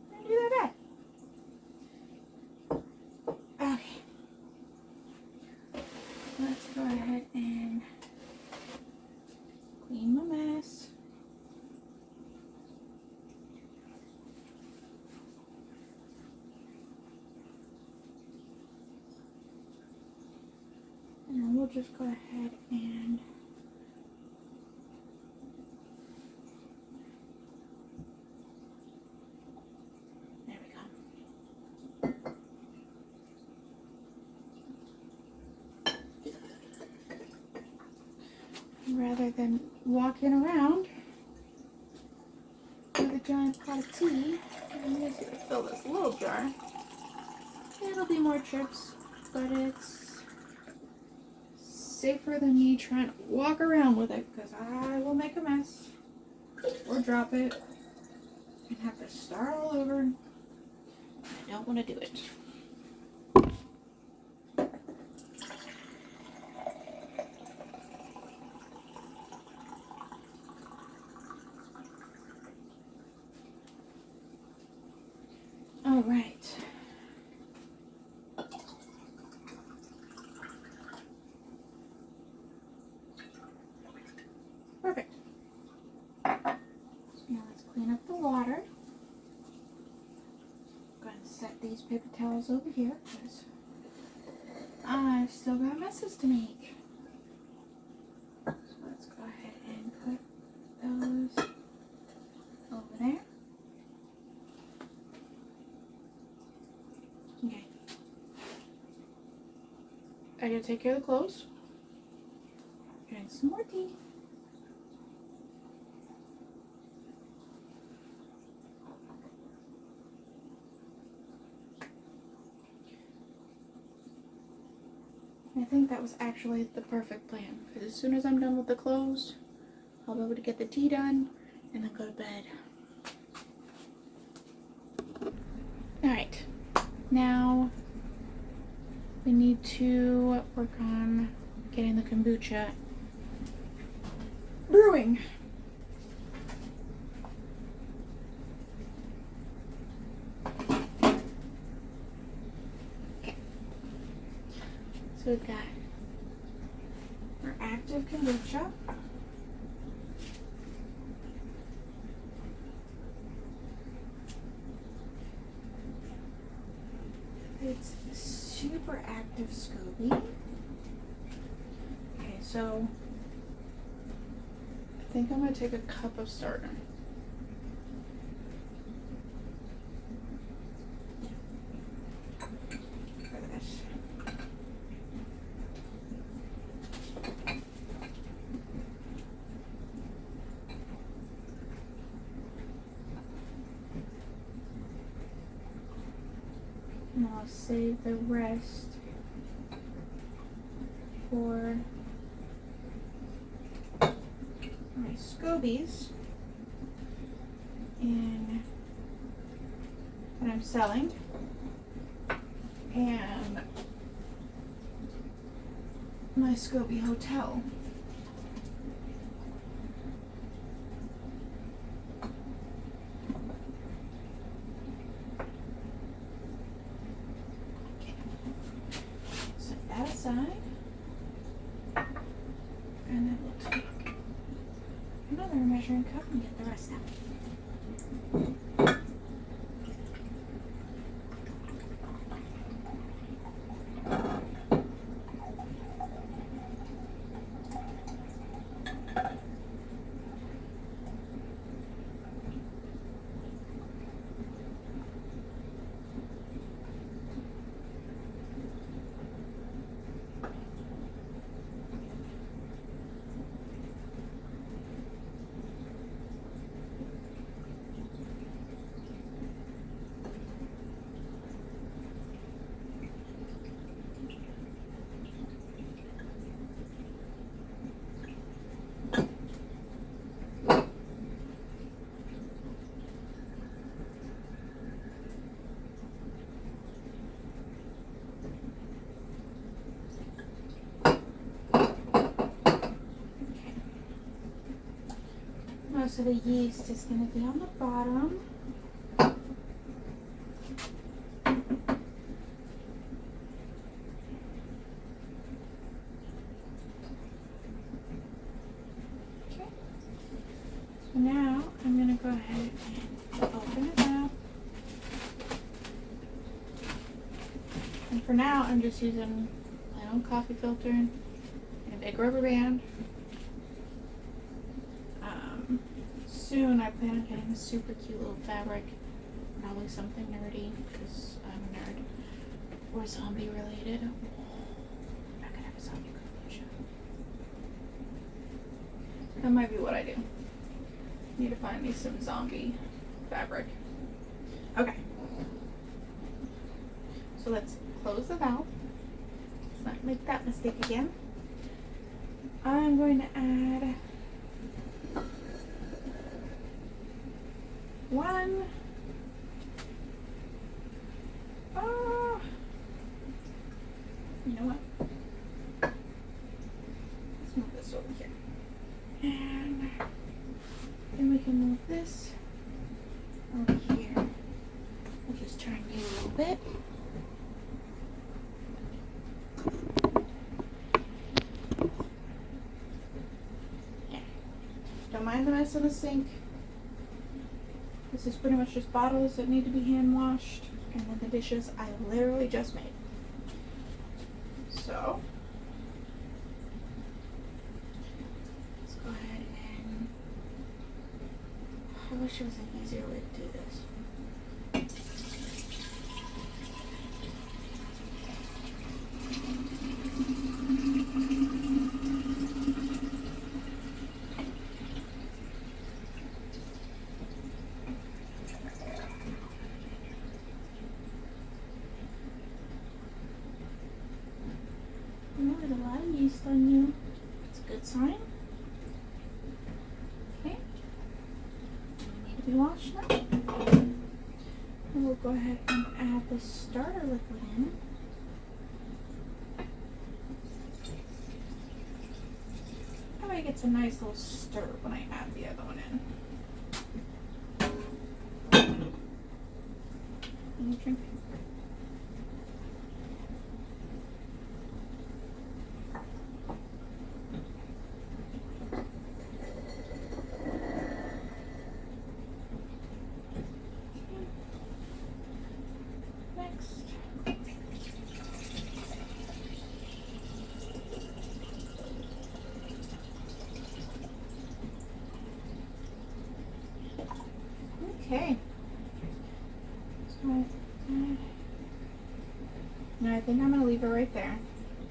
Didn't do that bad. Okay. Let's go ahead and clean my mess. And then we'll just go ahead and there we go. Rather than walking around with a giant pot of tea, I'm just gonna fill this little jar. It'll be more trips, but it's safer than me trying to walk around with it because I will make a mess or drop it and have to start all over. I don't want to do it. All right. Perfect. Now let's clean up the water. I'm going to set these paper towels over here because I've still got messes to make. So let's go ahead and put those over there. Okay. I gotta take care of the clothes. Drink some more tea. I think that was actually the perfect plan because as soon as I'm done with the clothes, I'll be able to get the tea done and then go to bed. Alright, now we need to work on getting the kombucha brewing. So we've got our active kombucha. It's super active SCOBY. Okay, so I think I'm going to take a cup of starter. For this. And I'll save the rest for my SCOBYs and that I'm selling, and my SCOBY hotel. Aside, and then we'll take another measuring cup and get the rest out. most of the yeast is going to be on the bottom. Okay. So now I'm going to go ahead and open it up. And for now, I'm just using my own coffee filter and a big rubber band. Soon I plan on getting a super cute little fabric, probably something nerdy because I'm a nerd, or zombie related. I could have a zombie kombucha. That might be what I do. Need to find me some zombie fabric. Okay. So let's close the valve. Let's not make that mistake again. I'm going to add 1. You know what? Let's move this over here. And then we can move this over here. We'll just turn you a little bit. Yeah. Don't mind the mess in the sink. This is pretty much just bottles that need to be hand washed, and then the dishes I literally just made. So, let's go ahead and, I wish there was an easier way to do this. There's a lot of yeast on you. It's a good sign. Okay. Need to be washed now. And we'll go ahead and add the starter liquid in. That way it gets a nice little stir when I add the other one in. And you drink it. Okay. So, now I think I'm going to leave it right there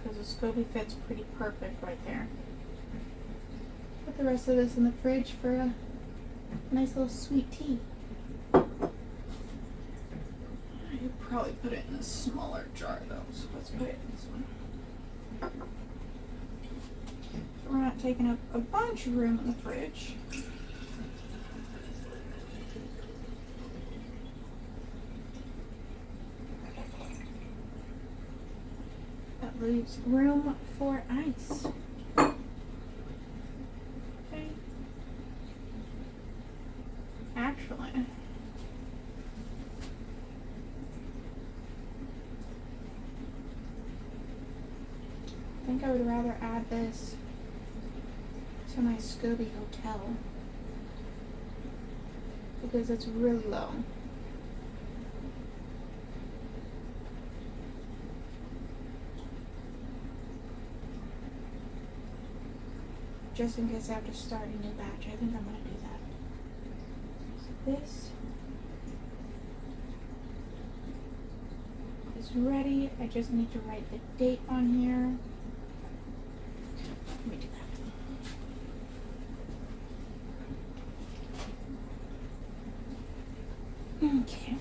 because the SCOBY fits pretty perfect right there. Put the rest of this in the fridge for a nice little sweet tea. I could probably put it in a smaller jar though, so let's put it in this one. So we're not taking up a bunch of room in the fridge. Leaves room for ice. Okay. Actually, I think I would rather add this to my SCOBY hotel because it's really low. Just in case I have to start a new batch, I think I'm going to do that. So this is ready. I just need to write the date on here. Let me do that. Okay.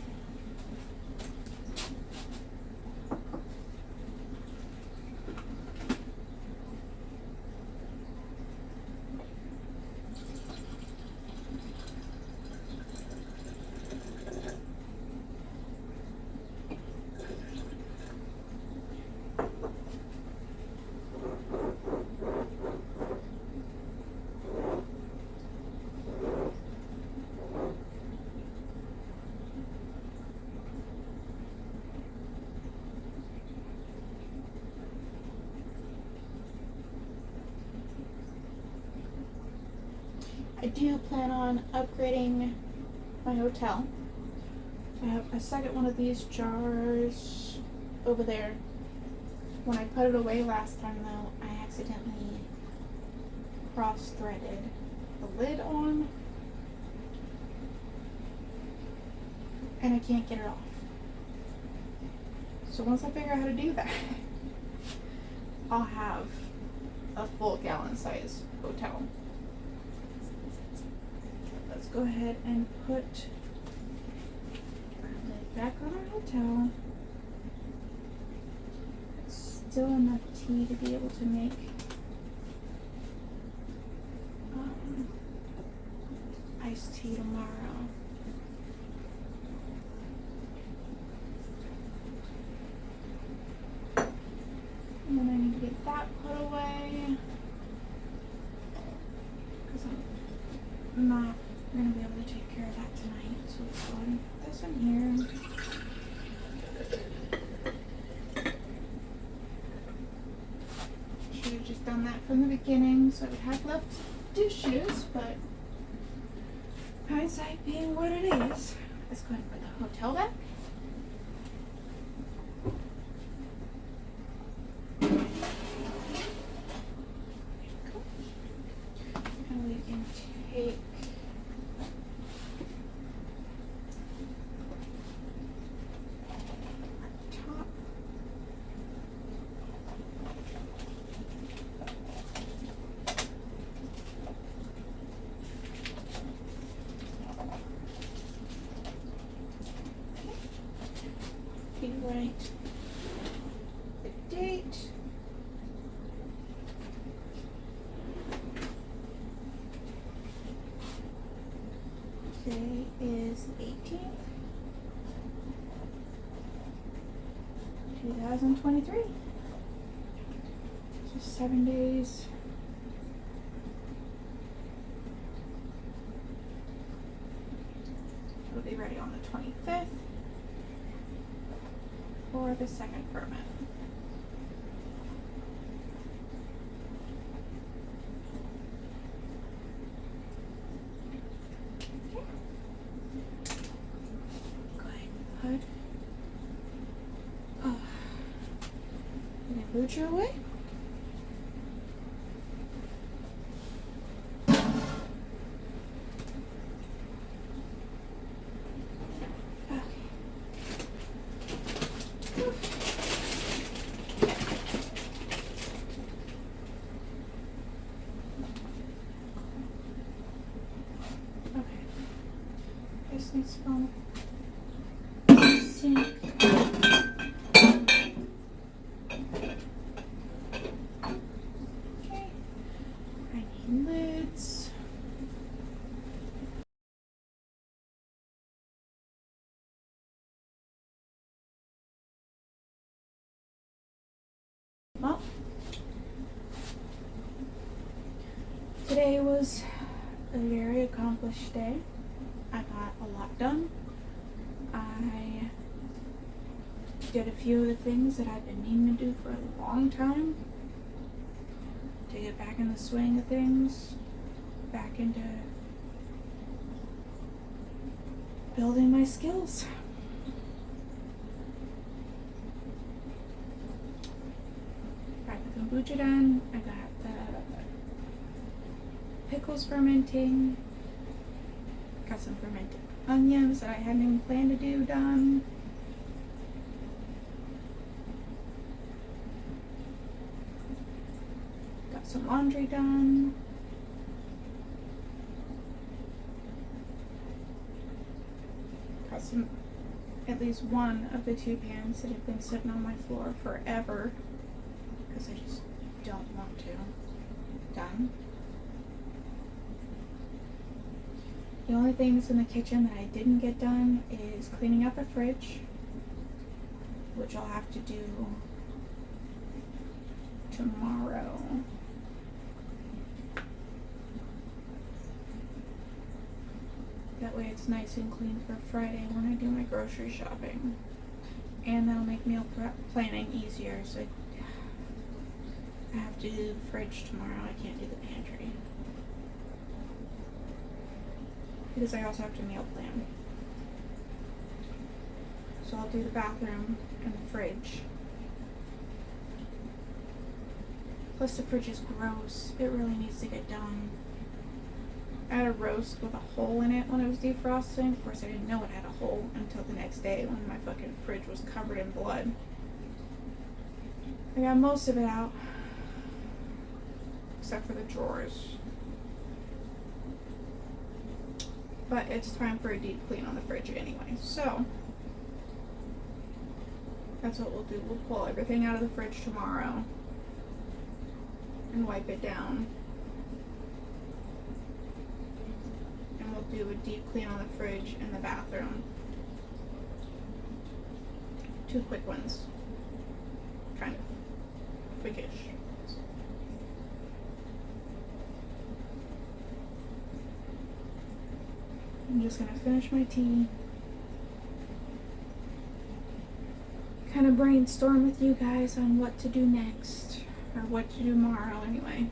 I do plan on upgrading my hotel. I have a second one of these jars over there. When I put it away last time though, I accidentally cross-threaded the lid on and I can't get it off. So once I figure out how to do that, I'll have a full gallon size hotel. Let's go ahead and put our lid back on our hotel. It's still enough tea to be able to make iced tea tomorrow. And then I need to get that put away because I'm not going to be able to take care of that tonight. So let's go ahead and put this in here. Should have just done that from the beginning so I would have left dishes, but hindsight being what it is. Let's go ahead and put the hotel back. And we can take our top. Write the date. Today is the 18th, 2023. Just 7 days. It'll be ready on the 25th. For the second ferment. Okay. Go ahead and put the kombucha away. This needs to go on the sink. Okay. I need lids. Well, today was a very accomplished day. I got a lot done. I did a few of the things that I've been needing to do for a long time to get back in the swing of things, back into building my skills. Got the kombucha done. I got the pickles fermenting. Got some fermented onions that I hadn't even planned to do done. Got some laundry done. Got some, at least one of the 2 pans that have been sitting on my floor forever because I just don't want to. Done. The only things in the kitchen that I didn't get done is cleaning up a fridge, which I'll have to do tomorrow. That way it's nice and clean for Friday when I do my grocery shopping. And that'll make meal planning easier, so I have to do the fridge tomorrow. I can't do the pantry. because I also have to meal plan. So I'll do the bathroom and the fridge. Plus the fridge is gross. It really needs to get done. I had a roast with a hole in it when it was defrosting. Of course I didn't know it had a hole until the next day when my fucking fridge was covered in blood. I got most of it out. Except for the drawers. But it's time for a deep clean on the fridge anyway. So that's what we'll do. We'll pull everything out of the fridge tomorrow and wipe it down. And we'll do a deep clean on the fridge and the bathroom. 2 quick ones. Kind of. Quickish. I'm just gonna finish my tea. Kind of brainstorm with you guys on what to do next. Or what to do tomorrow anyway.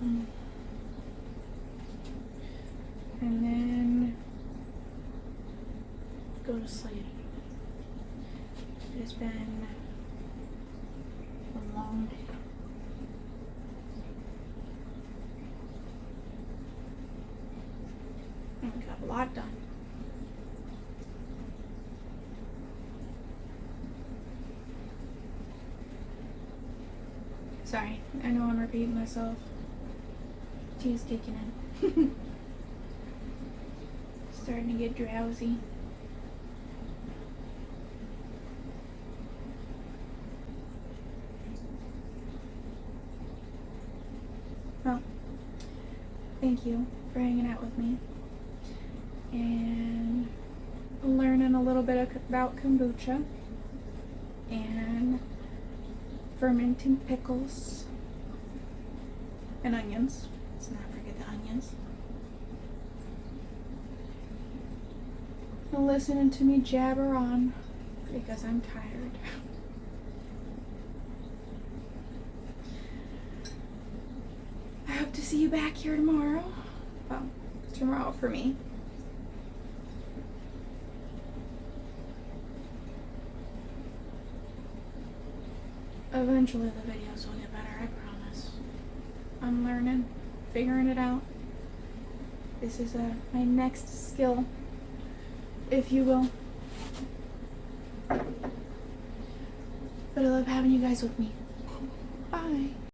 And then go to sleep. It has been a long day. And we got a lot done. Sorry, I know I'm repeating myself. Tea's kicking in. Starting to get drowsy. Well, thank you for hanging out with me and learning a little bit about kombucha and fermenting pickles and onions. Let's not forget the onions. And listening to me jabber on because I'm tired. I hope to see you back here tomorrow. Well, tomorrow for me. Eventually the videos will get better, I promise. I'm learning, figuring it out. This is my next skill, if you will. But I love having you guys with me. Bye.